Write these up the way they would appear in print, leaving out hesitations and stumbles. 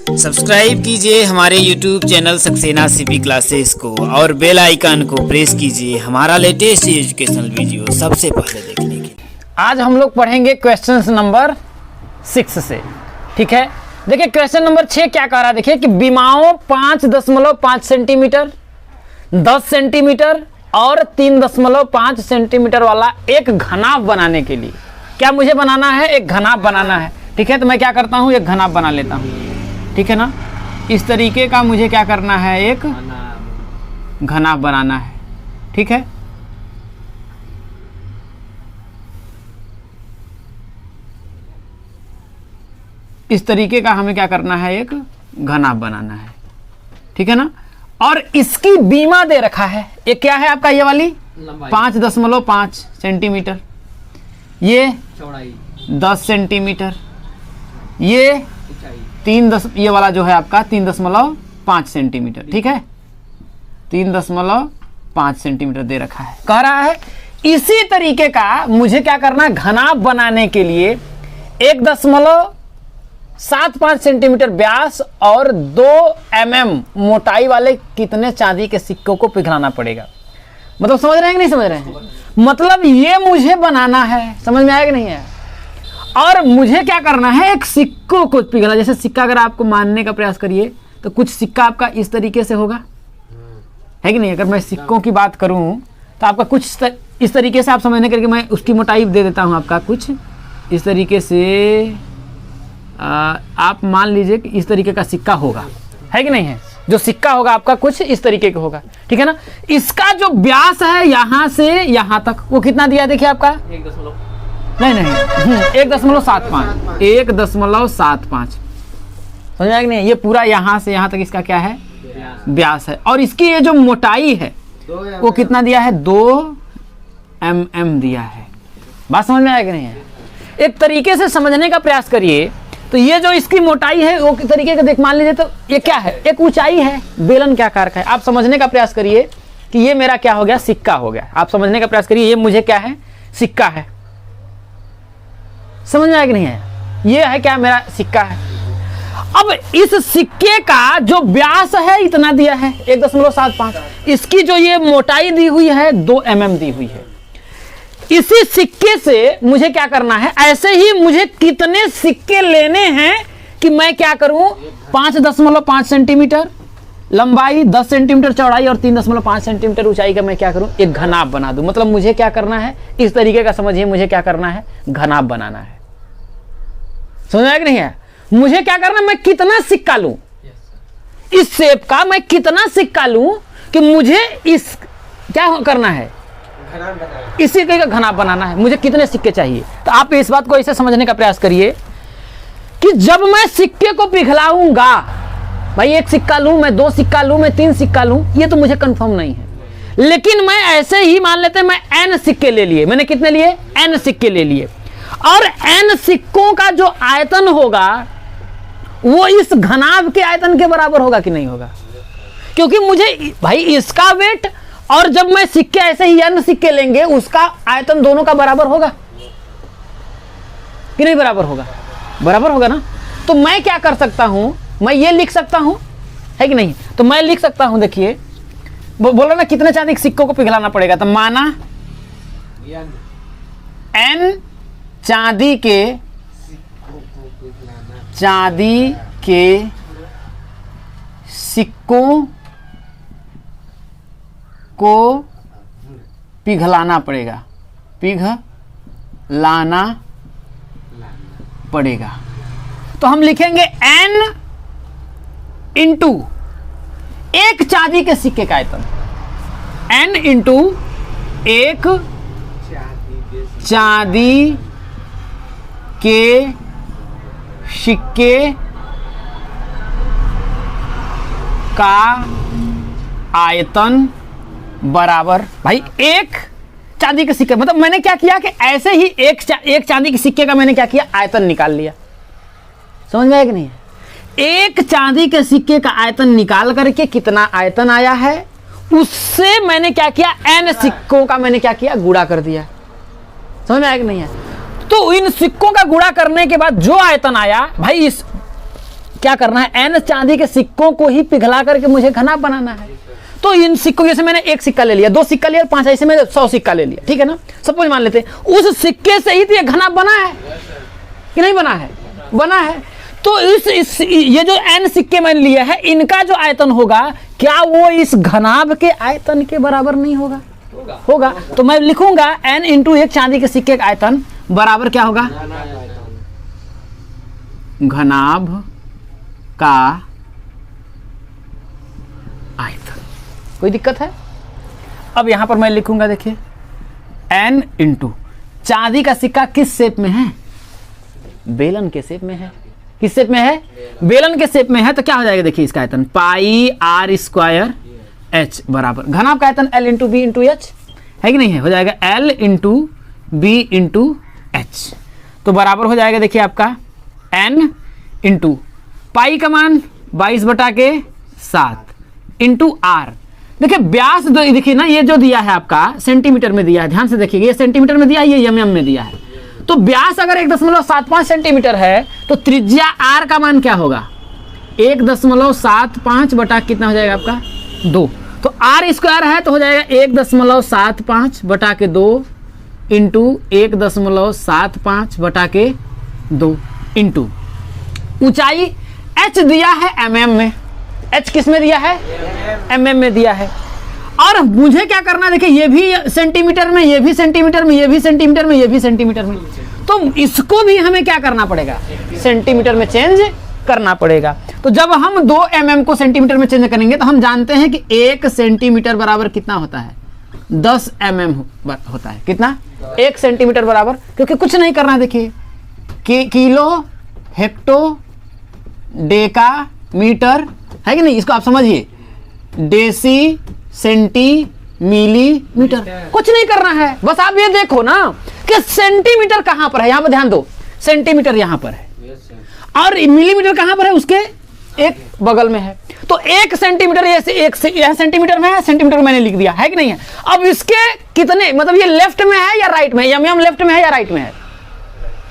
Subscribe कीजिए हमारे YouTube channel Saxena CP classes को और बेल आइकन को प्रेस कीजिए हमारा लेटेस्ट एजुकेशनल वीडियो सबसे पहले देखने के लिए। आज हम लोग पढ़ेंगे क्वेश्चन नंबर 6 से। ठीक है, देखिए क्वेश्चन नंबर 6 क्या कह रहा है। देखिए कि विमाओं 5.5 सेंटीमीटर, 10 सेंटीमीटर और 3.5 सेंटीमीटर वाला एक घनाभ बनाने के लिए क्या मुझे बनाना है? एक घनाभ बनाना है। ठीक है, तो मैं क्या करता हूँ, एक घनाभ बना लेता हूँ। ठीक है ना, इस तरीके का मुझे क्या करना है, एक घनाभ बनाना है। ठीक है, इस तरीके का हमें क्या करना है, एक घनाभ बनाना है। ठीक है ना, और इसकी बीमा दे रखा है। ये क्या है आपका, ये वाली 5.5 सेंटीमीटर, ये चौड़ाई 10 सेंटीमीटर, ये 3 ये वाला जो है आपका 3.5 सेंटीमीटर। ठीक है, 3.5 सेंटीमीटर दे रखा है। कह रहा है इसी तरीके का मुझे क्या करना है, घनाभ बनाने के लिए 1.75 सेंटीमीटर व्यास और 2 mm मोटाई वाले कितने चांदी के सिक्कों को पिघलाना पड़ेगा। मतलब समझ रहे हैं कि नहीं समझ रहे हैं? मतलब ये मुझे बनाना है, समझ में आया कि नहीं है? और मुझे क्या करना है, एक सिक्कों को पिघला। जैसे सिक्का अगर आपको मानने का प्रयास करिए तो कुछ सिक्का आपका इस तरीके से होगा, है कि नहीं? अगर मैं सिक्कों की बात करूं तो आपका कुछ इस तरीके से आप समझने करके मैं उसकी मोटाई दे देता हूं आपका कुछ इस तरीके से। आप मान लीजिए कि इस तरीके का सिक्का होगा, है कि नहीं है? जो सिक्का होगा आपका कुछ इस तरीके का होगा। ठीक है ना, इसका जो व्यास है यहाँ से यहाँ तक वो कितना दिया देखिए आपका, 1.75 समझ में आया कि नहीं? ये पूरा यहाँ से यहाँ तक इसका क्या है, व्यास है। और इसकी ये जो मोटाई है वो कितना दिया है, 2 mm दिया है। बात समझ में आया कि नहीं है? एक तरीके से समझने का प्रयास करिए तो ये जो इसकी मोटाई है वो तरीके का देख, मान लीजिए तो ये क्या है, एक ऊंचाई है, बेलन क्या आकार का है। आप समझने का प्रयास करिए कि ये मेरा क्या हो गया, सिक्का हो गया। आप समझने का प्रयास करिए, ये मुझे क्या है, सिक्का है। समझ में आया कि नहीं है? ये है क्या, मेरा सिक्का है। अब इस सिक्के का जो व्यास है इतना दिया है 1.75, इसकी जो ये मोटाई दी हुई है 2 mm दी हुई है। इसी सिक्के से मुझे क्या करना है, ऐसे ही मुझे कितने सिक्के लेने हैं कि मैं क्या करूं, 5.5 सेंटीमीटर लंबाई, 10 सेंटीमीटर चौड़ाई और 3.5 सेंटीमीटर ऊंचाई का मैं क्या करूं, एक घनाभ बना दूं। मतलब मुझे क्या करना है, इस तरीके का समझिए, मुझे क्या करना है, घनाभ बनाना है। समझ में आया कि नहीं है? मुझे क्या करना है, मैं कितना सिक्का लूं, इस शेप का मैं कितना सिक्का लूं कि मुझे इस क्या करना है, इसी का घनाभ बनाना है। मुझे कितने सिक्के चाहिए। तो आप इस बात को ऐसे समझने का प्रयास करिए कि जब मैं सिक्के को पिघलाऊंगा, भाई 1 सिक्का लूं, मैं 2 सिक्का लूं, मैं 3 सिक्का लूं, ये तो मुझे कंफर्म नहीं है। लेकिन मैं ऐसे ही मान लेते हैं, मैं n सिक्के ले लिए। मैंने कितने लिए, n सिक्के ले लिए। और n सिक्कों का जो आयतन होगा वो इस घनाभ के आयतन के बराबर होगा कि नहीं होगा? क्योंकि मुझे भाई इसका वेट और जब मैं सिक्के ऐसे ही n सिक्के लेंगे उसका आयतन दोनों का बराबर होगा कि नहीं बराबर होगा? बराबर होगा ना। तो मैं क्या कर सकता हूं, मैं ये लिख सकता हूं, है कि नहीं? तो मैं लिख सकता हूं, देखिए बोलो ना कितने चांदी के सिक्कों को पिघलाना पड़ेगा। तो माना n चांदी के सिक्कों को पिघलाना पड़ेगा, पिघलाना पड़ेगा। तो हम लिखेंगे n इंटू एक चांदी के सिक्के का आयतन, n इंटू एक चांदी के सिक्के का आयतन बराबर, भाई एक चांदी के सिक्के, मतलब मैंने क्या किया कि ऐसे ही एक चांदी के सिक्के का मैंने क्या किया, आयतन निकाल लिया। समझ में आया कि नहीं? एक चांदी के सिक्के का आयतन निकाल करके कितना आयतन आया है उससे मैंने क्या किया, n सिक्कों का मैंने क्या किया, गुणा कर दिया। समझ में आया कि नहीं है? तो इन सिक्कों का गुणा करने के बाद जो आयतन आया, भाई इस क्या करना है, n चांदी के सिक्कों को ही पिघला करके मुझे घना बनाना है। तो इन सिक्कों, जैसे मैंने एक सिक्का ले लिया, 2 सिक्का लिया, 5 ऐसे में 100 सिक्का ले लिया, ठीक है ना, सपोज मान लेते हैं उस सिक्के से ही तो ये घना बना है कि नहीं बना है, बना है। तो ये जो n सिक्के मैंने लिए हैं, इनका जो आयतन होगा क्या वो इस घनाभ के आयतन के बराबर नहीं होगा? होगा। तो मैं लिखूंगा n इंटू एक चांदी के सिक्के का आयतन बराबर क्या होगा, घनाभ का आयतन। कोई दिक्कत है? अब यहां पर मैं लिखूंगा, देखिए n इंटू चांदी का सिक्का किस शेप में है, बेलन के शेप में है। किस शेप में है? बेलन के शेप में है। तो क्या हो जाएगा, देखिए इसका आयतन पाई r स्क्वायर h बराबर घनाभ का आयतन l into B into H है कि नहीं है, हो जाएगा l into B into H. तो बराबर हो जाएगा देखिए आपका n इंटू पाई का मान 22/7 इंटू r। देखिए व्यास देखिए ना, ये जो दिया है आपका सेंटीमीटर में दिया है, ध्यान से देखिए, ये सेंटीमीटर में दिया है, ये mm में दिया है। तो व्यास अगर 1.75 सेंटीमीटर है तो त्रिज्या r का मान क्या होगा, 1.75 बटा कितना हो जाएगा आपका 2। तो r स्क्वायर है तो हो जाएगा 1.75 बटा के 2 इंटू 1.75 बटा के 2 इंटू ऊंचाई h दिया है mm में, h किस में दिया है, mm में दिया है। और मुझे क्या करना है, देखिए ये भी सेंटीमीटर में, ये भी सेंटीमीटर में, ये भी सेंटीमीटर में, ये भी सेंटीमीटर में। तो इसको भी हमें क्या करना पड़ेगा, सेंटीमीटर में चेंज करना पड़ेगा। तो जब हम 2 mm को सेंटीमीटर में चेंज करेंगे तो हम जानते हैं कि 1 सेंटीमीटर बराबर कितना होता है, 10 mm होता है। कितना? 1 सेंटीमीटर बराबर, क्योंकि कुछ नहीं करना है, देखिए किलो हेक्टो डेका मीटर है कि नहीं, इसको आप समझिए, डेसी सेंटी मिलीमीटर, कुछ नहीं करना है। बस आप ये देखो ना कि सेंटीमीटर कहां पर है, यहां पर ध्यान दो, सेंटीमीटर यहां पर है और मिलीमीटर कहां पर है, उसके एक बगल में है। तो 1 सेंटीमीटर यह सेंटीमीटर में है, सेंटीमीटर मैंने लिख दिया है कि नहीं है। अब इसके कितने, मतलब ये लेफ्ट में है या राइट में, mm लेफ्ट में है या राइट में है,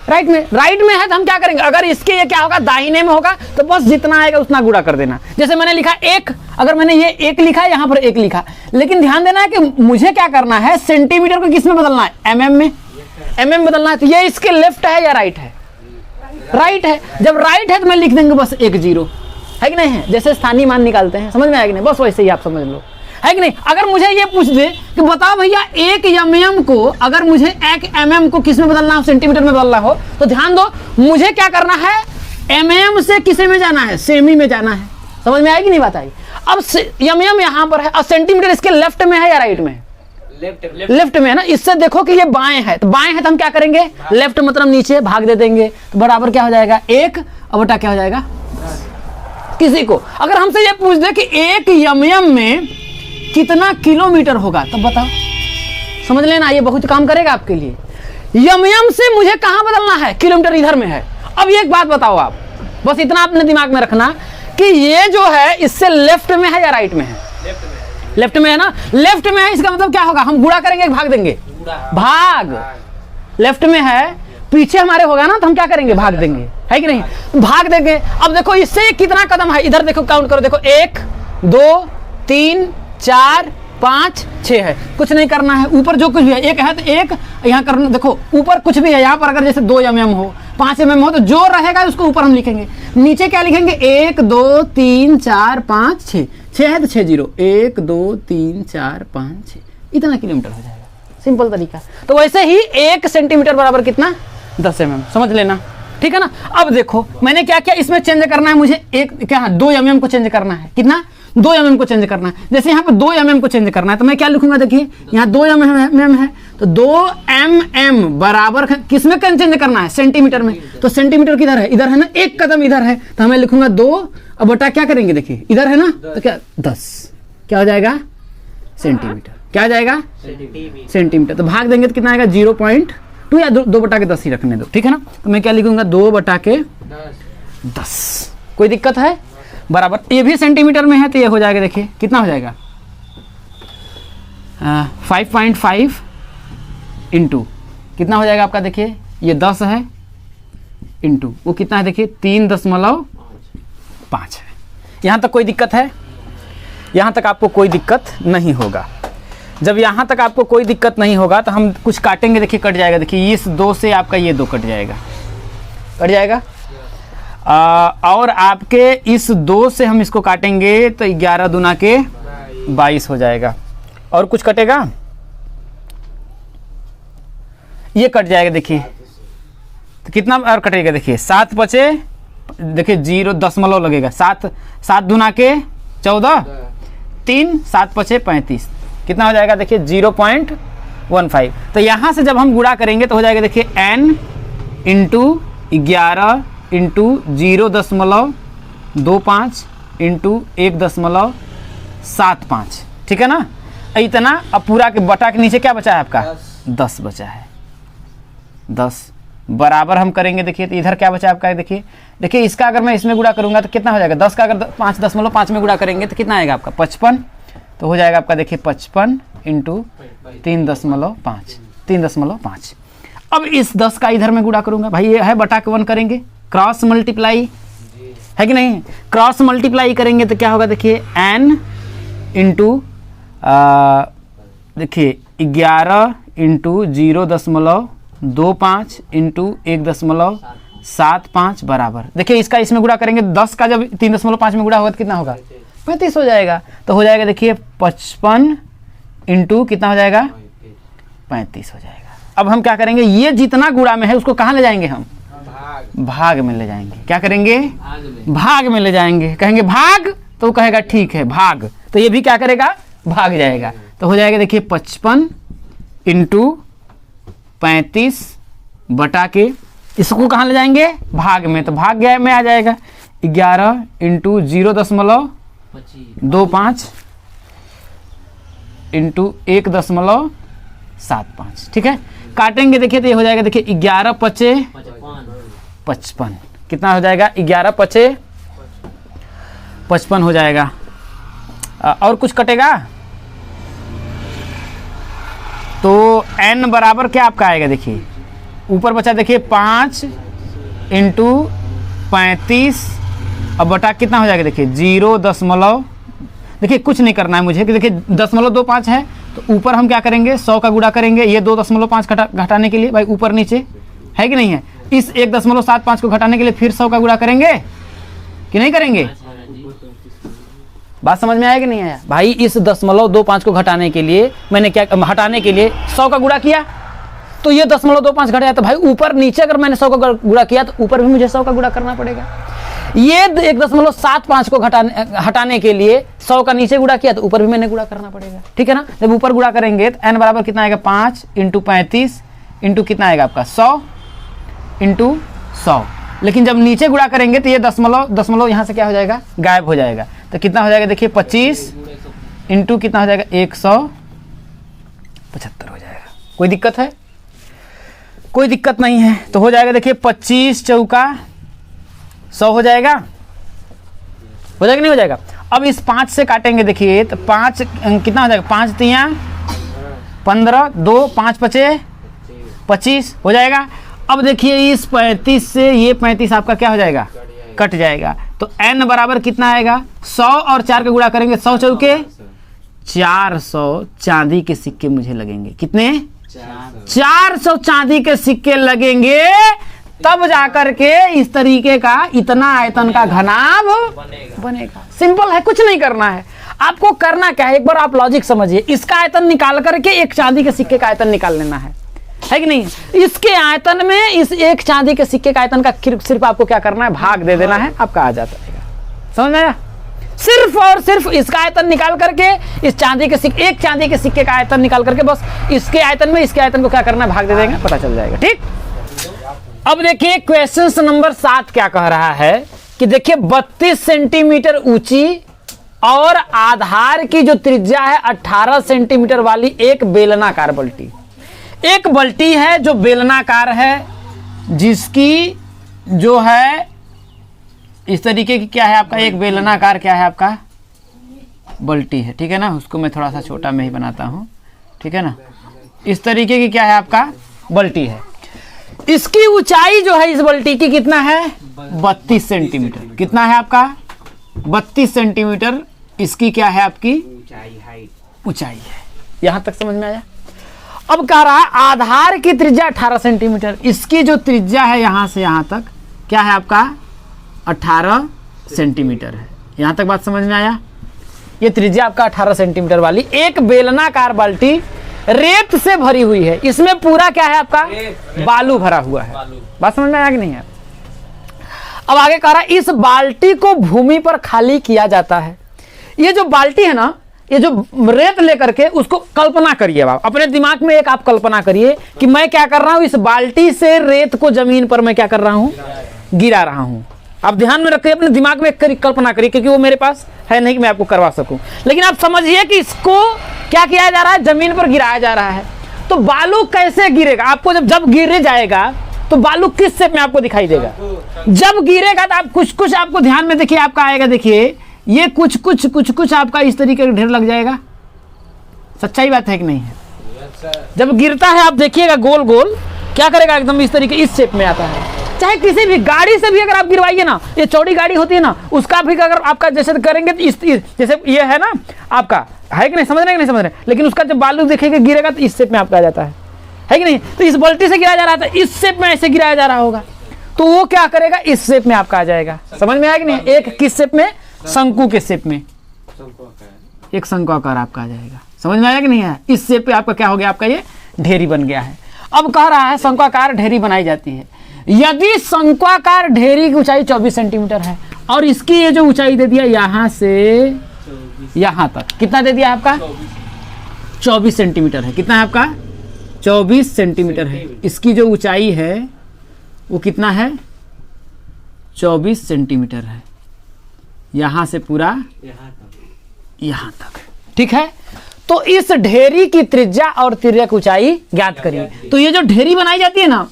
राइट में। राइट में है तो हम क्या करेंगे, अगर इसके ये क्या होगा, दाहिने में होगा, तो बस जितना आएगा उतना गुणा कर देना। जैसे मैंने लिखा 1, अगर मैंने ये 1 लिखा, यहां पर 1 लिखा, लेकिन ध्यान देना है कि मुझे क्या करना है, सेंटीमीटर को किस में बदलना है, mm में, mm बदलना है। तो ये इसके लेफ्ट है या राइट है, राइट है। जब राइट है तो मैं लिख देंगे बस 1 0 है कि नहीं है, जैसे स्थानीय मान निकालते हैं, समझ में आया कि नहीं, बस वैसे ही आप समझ लो, है कि नहीं। अगर मुझे ये पूछ दे कि बताओ भैया 1 mm को, अगर मुझे 1 mm को किस में बदलना हो, सेंटीमीटर में बदलना हो, तो ध्यान दो मुझे क्या करना है, mm से किसे में जाना है, सेमी में जाना है। समझ में आएगी नहीं बात आई। अब mm यहाँ पर है और सेंटीमीटर इसके लेफ्ट में है या राइट में, लेफ्ट में है ना। इससे देखो कि ये बाएं है, तो बाएं है तो हम क्या करेंगे, लेफ्ट मतलब नीचे भाग दे देंगे, तो बराबर क्या हो जाएगा 1 और बटा क्या हो जाएगा। किसी को अगर हमसे ये पूछ दे कि 1 mm में कितना किलोमीटर होगा, तब बताओ, समझ लेना, ये बहुत काम करेगा आपके लिए। mm से मुझे कहां बदलना है, किलोमीटर इधर में है। अब ये एक बात बताओ आप, बस इतना अपने दिमाग में रखना कि ये जो है इससे लेफ्ट में है या राइट में है, लेफ्ट में है ना, लेफ्ट में है, इसका मतलब क्या होगा, हम गुणा करेंगे, भाग देंगे, भाग, लेफ्ट में है, पीछे हमारे होगा ना तो हम क्या करेंगे, भाग देंगे, है कि नहीं, भाग देंगे। अब देखो इससे कितना कदम है, इधर देखो काउंट करो, देखो 1 2 3 4 5 6 है, कुछ नहीं करना है। ऊपर जो कुछ भी है, 1 है तो 1 यहाँ करना, देखो ऊपर कुछ भी है, यहाँ पर अगर जैसे 2 mm हो, 5 mm हो, तो जो रहेगा उसको ऊपर हम लिखेंगे, नीचे क्या लिखेंगे, 1 2 3 4 5 6 है तो 6 0, 1 2 3 4 5 6, इतना किलोमीटर हो जाएगा, सिंपल तरीका। तो वैसे ही 1 सेंटीमीटर बराबर कितना, 10 mm, समझ लेना, ठीक है ना। अब देखो मैंने क्या किया, इसमें चेंज करना है मुझे, एक क्या 2 mm को चेंज करना है, कितना 2 mm को चेंज करना है। जैसे यहाँ पर 2 mm को चेंज करना है तो मैं क्या लिखूंगा, देखिए यहाँ 2 mm है, तो 2 mm बराबर किस में चेंज करना है, सेंटीमीटर में। तो सेंटीमीटर किधर है, इधर है ना, 1 कदम इधर है, तो हमें लिखूंगा 2 और बटा क्या करेंगे, देखिए इधर है ना, तो क्या 10, क्या हो जाएगा सेंटीमीटर, क्या हो जाएगा सेंटीमीटर। तो भाग देंगे तो कितना आएगा 0.2 या 2 बटा के 10 ही रखने दो, ठीक है ना। तो मैं क्या लिखूंगा 2 बटा के 10, कोई दिक्कत है, बराबर। ये भी सेंटीमीटर में है तो ये हो जाएगा, देखिए कितना हो जाएगा 5.5 इंटू कितना हो जाएगा आपका, देखिए ये 10 है इंटू वो कितना है, देखिए 3.5 5 है। यहाँ तक कोई दिक्कत है? यहाँ तक आपको कोई दिक्कत नहीं होगा। जब यहाँ तक आपको कोई दिक्कत नहीं होगा तो हम कुछ काटेंगे, देखिए कट जाएगा। देखिए इस 2 से आपका ये 2 कट जाएगा, कट जाएगा। और आपके इस 2 से हम इसको काटेंगे तो 11 दूना के 22 हो जाएगा। और कुछ कटेगा? ये कट जाएगा। देखिए तो कितना और कटेगा? देखिए 7 बचे, देखिए 0.0 लगेगा। 7 दूना के 14, 3 7 बचे 35, कितना हो जाएगा? देखिए 0.15। तो यहाँ से जब हम गुणा करेंगे तो हो जाएगा, देखिए n इंटू 11 इंटू 0.25 इंटू 1.75, ठीक है ना? इतना। अब पूरा के बटा के नीचे क्या बचा है आपका? 10 बचा है। 10 बराबर हम करेंगे। देखिए तो इधर क्या बचा आपका? देखिए इसका अगर मैं इसमें गुणा करूंगा तो कितना हो जाएगा? 10 का अगर 5.5 में गुणा करेंगे तो कितना आएगा आपका? 55। तो हो जाएगा आपका, देखिए 55 इंटू 3.5। अब इस 10 का इधर में गुणा करूंगा, भाई ये है बटा के 1 करेंगे, क्रॉस मल्टीप्लाई है कि नहीं? क्रॉस मल्टीप्लाई करेंगे तो क्या होगा? देखिए n इंटू देखिए 11 इंटू 0.25 इंटू 1.75 बराबर। देखिए इसका इसमें गुणा करेंगे, 10 का जब 3.5 में गुणा होगा तो कितना होगा? 35 हो जाएगा। तो हो जाएगा, देखिए 55 इंटू कितना हो जाएगा? 35 हो जाएगा। अब हम क्या करेंगे? ये जितना गुणा में है उसको कहाँ ले जाएंगे? हम भाग में ले जाएंगे। क्या करेंगे? भाग में ले जाएंगे। कहेंगे भाग, तो वो कहेगा ठीक है भाग, तो ये भी क्या करेगा? भाग जाएगा। तो हो जाएगा, देखिए 55 इंटू 35 बटा के इसको कहाँ ले जाएंगे? भाग में। तो भाग गया में आ जाएगा 11 इंटू 0.25 इंटू 1.75, ठीक है? काटेंगे देखिए तो ये हो जाएगा, देखिए 11 पचे 55, कितना हो जाएगा? 11 पचे 55 हो जाएगा। और कुछ कटेगा तो n बराबर क्या आपका आएगा? देखिए ऊपर बचा, देखिए 5 इंटू 35 अब बटा कितना हो जाएगा? देखिए 0. देखिए कुछ नहीं करना है मुझे, कि देखिए 0.25 है तो ऊपर हम क्या करेंगे? 100 का गुणा करेंगे। ये 2.5 घटाने के लिए भाई ऊपर नीचे है कि नहीं है? इस 1.75 को घटाने के लिए फिर 100 का गुणा करेंगे कि नहीं करेंगे? बात समझ में आया कि नहीं आया? भाई इस 0.25 को घटाने के लिए मैंने क्या हटाने के लिए 100 का गुणा किया, तो ये 0.25 घट गया। तो भाई ऊपर नीचे अगर मैंने 100 का गुणा किया तो ऊपर भी मुझे 100 का गुणा करना पड़ेगा। ये 1.75 को हटाने के लिए 100 का नीचे गुणा किया तो ऊपर भी मैंने गुणा करना पड़ेगा, ठीक है ना? जब ऊपर गुणा करेंगे तो n बराबर कितना आएगा? 5 इंटू 35 इंटू कितना आएगा आपका? 100 इंटू 100। लेकिन जब नीचे गुणा करेंगे तो ये दशमलव यहाँ से क्या हो जाएगा? गायब हो जाएगा। तो कितना हो जाएगा? देखिए 25 इंटू कितना हो जाएगा? 175 हो जाएगा। कोई दिक्कत है? कोई दिक्कत नहीं है। तो हो जाएगा, देखिए 25 चौका 100 हो जाएगा। हो जाएगा नहीं हो जाएगा? अब इस 5 से काटेंगे, देखिए तो 5 कितना हो जाएगा? 5 तियां 15, 2 5 पचे 25 हो जाएगा। अब देखिए इस 35 से ये 35 आपका क्या हो जाएगा? कट जाएगा। तो n बराबर कितना आएगा? 100 और 4 का गुणा करेंगे, 100 चौके 400 चांदी के सिक्के मुझे लगेंगे। कितने? 400 चांदी के सिक्के लगेंगे, तब जाकर के इस तरीके का इतना आयतन का घनाभ बनेगा। सिंपल है, कुछ नहीं करना है आपको। करना क्या है, एक बार आप लॉजिक समझिए। इसका आयतन निकाल करके एक चांदी के सिक्के का आयतन निकाल लेना है कि नहीं? इसके आयतन में इस एक चांदी के सिक्के का आयतन का सिर्फ आपको क्या करना है? भाग दे देना है, आपका आ जाता है। समझ में आया? सिर्फ और सिर्फ इसका आयतन निकाल करके इस चांदी के सिक्के, एक चांदी के सिक्के का आयतन निकाल करके बस इसके आयतन में इसके आयतन को क्या करना है? भाग दे देंगे, पता चल जाएगा। ठीक। अब देखिए क्वेश्चन नंबर 7 क्या कह रहा है कि देखिए 32 सेंटीमीटर ऊंची और आधार की जो त्रिज्या है 18 सेंटीमीटर वाली एक बेलनाकार बल्टी। एक बल्टी है जो बेलनाकार है, जिसकी जो है इस तरीके की क्या है आपका? एक बेलनाकार क्या है आपका? बल्टी है, ठीक है ना? उसको मैं थोड़ा सा छोटा में ही बनाता हूं, ठीक है ना? इस तरीके की क्या है आपका? बल्टी है। इसकी ऊंचाई जो है इस बल्टी की कितना है? 32 सेंटीमीटर। कितना है आपका? 32 सेंटीमीटर इसकी क्या है आपकी ऊंचाई, हाइट। ऊंचाई है। यहां तक समझ में आया। अब कह रहा है आधार की त्रिज्या 18 सेंटीमीटर, इसकी जो त्रिज्या है यहां से यहां तक क्या है आपका 18 सेंटीमीटर है। यहां तक बात समझ में आया। ये त्रिज्या आपका 18 सेंटीमीटर वाली एक बेलनाकार बाल्टी रेत से भरी हुई है, इसमें पूरा क्या है आपका बालू भरा हुआ है। बात समझ में आया कि नहीं है। अब आगे कह रहा है इस बाल्टी को भूमि पर खाली किया जाता है। ये जो बाल्टी है ना, ये जो रेत लेकर के उसको कल्पना करिए आप अपने दिमाग में, एक आप कल्पना करिए कि मैं क्या कर रहा हूं, इस बाल्टी से रेत को जमीन पर मैं क्या कर रहा हूं, गिरा रहा हूं। आप ध्यान में रखिए, अपने दिमाग में एक कल्पना करिए, क्योंकि वो मेरे पास है नहीं कि मैं आपको करवा सकूं। लेकिन आप समझिए कि इसको क्या किया जा रहा है, जमीन पर गिराया जा रहा है। तो बालू कैसे गिरेगा, आपको जब गिरे जाएगा तो बालू किस शेप में आपको दिखाई देगा, जब गिरेगा तो आप कुछ आपको ध्यान में देखिए आपका आएगा। देखिए ये कुछ आपका इस तरीके का ढेर लग जाएगा। सच्चाई बात है कि नहीं है। जब गिरता है आप देखिएगा गोल गोल क्या करेगा, एकदम इस तरीके इस शेप में आता है। चाहे किसी भी गाड़ी से भी अगर आप गिरवाइए ना, ये चौड़ी गाड़ी होती है ना, उसका भी अगर आपका जैसे करेंगे तो इस जैसे ये है ना आपका, है कि नहीं, समझ रहे कि नहीं समझ रहे। लेकिन उसका जब बालू देखेगा गिरेगा तो इस शेप में आपका आ जाता है कि नहीं। तो इस बाल्टी से गिराया जा रहा था, इस शेप में ऐसे गिराया जा रहा होगा, तो वो क्या करेगा इस शेप में आपका आ जाएगा। समझ में आया कि नहीं। एक किस शेप में, शंकु के शेप में, एक शंकुआकार आपका आ जाएगा। समझ में आया कि नहीं है। इस शेप पे आपका क्या हो गया, आपका ये ढेरी बन गया है। अब कह रहा है शंकुआकार ढेरी बनाई जाती है यदि शंकुआकार ढेरी की ऊंचाई 24 सेंटीमीटर है और इसकी ये जो ऊंचाई दे दिया यहां से यहां तक, कितना दे दिया आपका 24 सेंटीमीटर है। कितना है आपका 24 सेंटीमीटर है। इसकी जो ऊंचाई है वो कितना है 24 सेंटीमीटर है, यहां से पूरा यहां तक। ठीक है। तो इस ढेरी की त्रिज्या और तिर्यक ऊंचाई ज्ञात करिए। तो ये जो ढेरी बनाई जाती है ना,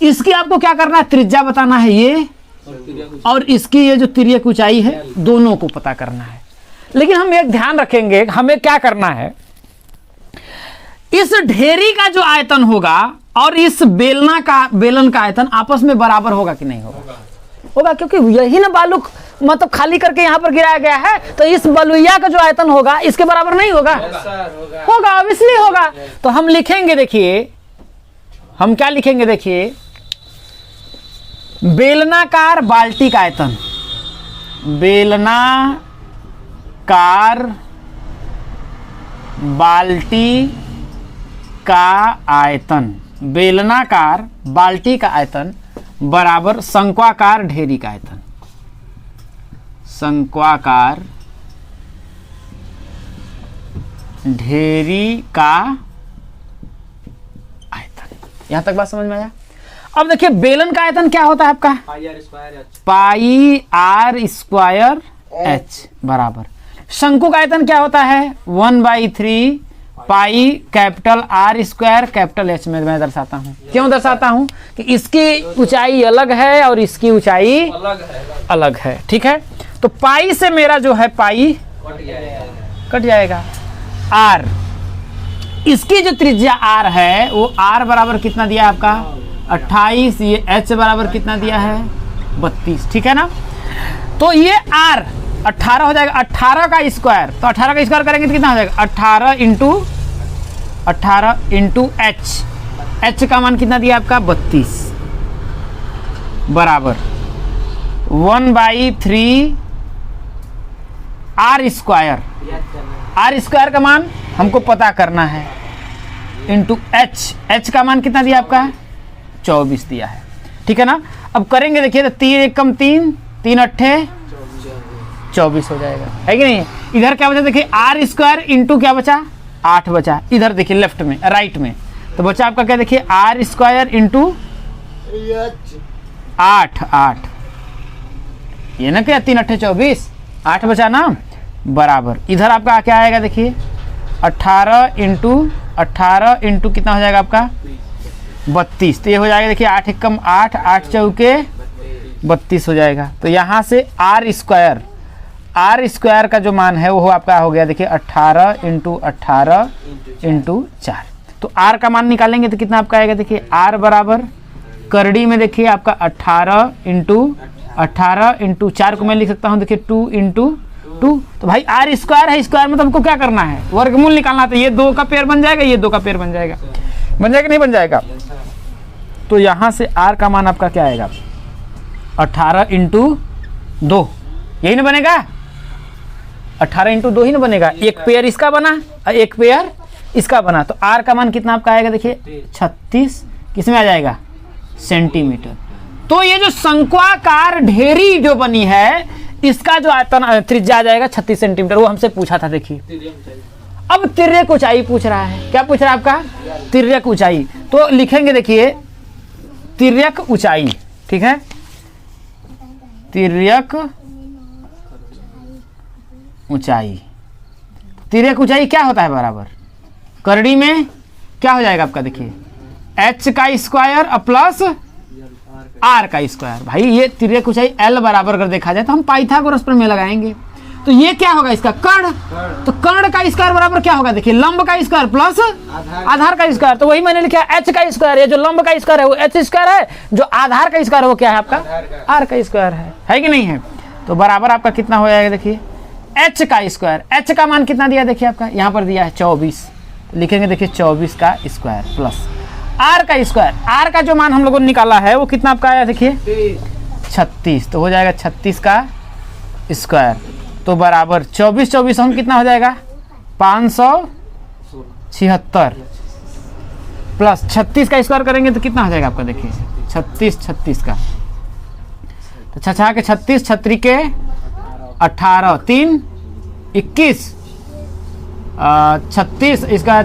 इसकी आपको क्या करना है, त्रिज्या बताना है ये, और इसकी ये जो तिर्यक ऊंचाई है दोनों को पता करना है। लेकिन हम एक ध्यान रखेंगे, हमें क्या करना है, इस ढेरी का जो आयतन होगा और इस बेलन का आयतन आपस में बराबर होगा कि नहीं होगा। होगा, क्योंकि यही ना बालू मतलब खाली करके यहाँ पर गिराया गया है, तो इस बलुइया का जो आयतन होगा इसके बराबर नहीं होगा। होगा ऑब्वियसली होगा। तो हम लिखेंगे, देखिए हम क्या लिखेंगे, देखिए बेलनाकार बाल्टी का आयतन, बेलनाकार बाल्टी का आयतन, बेलनाकार बाल्टी का आयतन बराबर शंक्वाकार ढेरी का आयतन। शंक्वाकार ढेरी का आयतन। यहां तक बात समझ में आया। अब देखिए बेलन का आयतन क्या होता है आपका पाई आर स्क्वायर एच बराबर। शंकु का आयतन क्या होता है 1/3 pi capital R square capital H में मैं दर्शाता हूं। क्यों दर्शाता हूं कि इसकी ऊंचाई अलग है और इसकी ऊंचाई अलग है। ठीक है। तो पाई से मेरा जो है पाई कट जाएगा। आर, इसकी जो त्रिज्या आर है वो आर बराबर कितना दिया आपका 28, ये एच बराबर कितना दिया है 32। ठीक है ना। तो ये आर 18 हो जाएगा, 18 का स्क्वायर, तो 18 का स्क्वायर करेंगे तो कितना हो जाएगा 18 इंटू एच। एच का मान कितना दिया आपका 32 बराबर 1/3 आर स्क्वायर। आर स्क्वायर का मान हमको पता करना है इंटू एच। एच का मान कितना दिया आपका 24 दिया है। ठीक है ना। अब करेंगे, देखिए तो 3 1 कम 3, 3 अट्ठे 24 हो जाएगा, है कि नहीं। इधर क्या बचा, देखिए आर स्क्वायर इंटू क्या बचा 8 बचा। इधर देखिए लेफ्ट में राइट में तो बचा आपका क्या, देखिए आर स्क्वायर इंटू 8 ये ना क्या 3 अट्ठे 24, 8 बचा ना बराबर। इधर आपका क्या आएगा, देखिए 18 इंटू कितना हो जाएगा आपका 32। तो ये हो जाएगा, देखिए 8 1 कम 8, 8 चौके 32 हो जाएगा। तो यहाँ से आर स्क्वायर का जो मान है वो आपका हो गया, देखिए 18 इंटू 4। तो आर का मान निकालेंगे तो कितना आपका आएगा, देखिए आर बराबर करड़ी में देखिए आपका 18 इंटू 18 इंटू 4 को मैं लिख सकता हूँ, देखिए 2 इंटू 2, तो भाई आर स्क्वायर है, स्क्वायर में तो हमको क्या करना है, वर्गमूल निकालना, तो ये 2 का पेयर बन जाएगा, ये 2 का पेयर बन जाएगा, नहीं बन जाएगा। तो यहाँ से आर का मान आपका क्या आएगा, 18 इंटू 2, यही ना बनेगा, 18 इंटू 2 ही ना बनेगा, एक पेयर इसका बना और एक पेयर इसका बना, तो आर का मान कितना आपका आएगा, देखिए 36 किसमें आ जाएगा, सेंटीमीटर। तो ये जो शंक्वाकार ढेरी जो बनी है, इसका जो आयतन त्रिज्या आ जाएगा 36 सेंटीमीटर, वो हमसे पूछा था। देखिए अब तिर्यक ऊंचाई पूछ रहा है, क्या पूछ रहा है आपका, तिर्यक ऊंचाई, तो लिखेंगे देखिए तिर्यक ऊंचाई, ठीक है, तिर्यक ऊंचाई, तिर्यक ऊंचाई क्या होता है, बराबर करड़ी में क्या हो जाएगा आपका, देखिए h का स्क्वायर प्लस r का स्क्वायर। भाई ये तिर्यक ऊंचाई l बराबर अगर देखा जाए तो हम पाइथागोरस प्रमेय लगाएंगे, तो ये क्या होगा इसका कर्ण, तो कर्ण का स्क्वायर बराबर क्या होगा, देखिए लंब का स्क्वायर प्लस आधार का स्क्वायर, तो वही मैंने लिखा h का स्क्वायर, ये जो लंब का स्क्वायर है वो h स्क्वायर है, जो आधार का स्क्वायर है वो क्या है आपका r का स्क्वायर है कि नहीं है। तो बराबर आपका कितना हो जाएगा, देखिए h का स्क्वायर, h का मान कितना दिया, देखिए आपका यहाँ पर दिया है 24, लिखेंगे देखिए 24 का स्क्वायर प्लस r का स्क्वायर, r का जो मान हम लोगों ने निकाला है वो कितना आपका आया, देखिए 36, तो हो जाएगा 36 का स्क्वायर, तो बराबर 24 हम कितना हो जाएगा 576 प्लस 36 का स्क्वायर करेंगे तो कितना हो जाएगा आपका, देखिए 36 का, तो 6 के 36, 36 के 18, 3 21, 36 इसका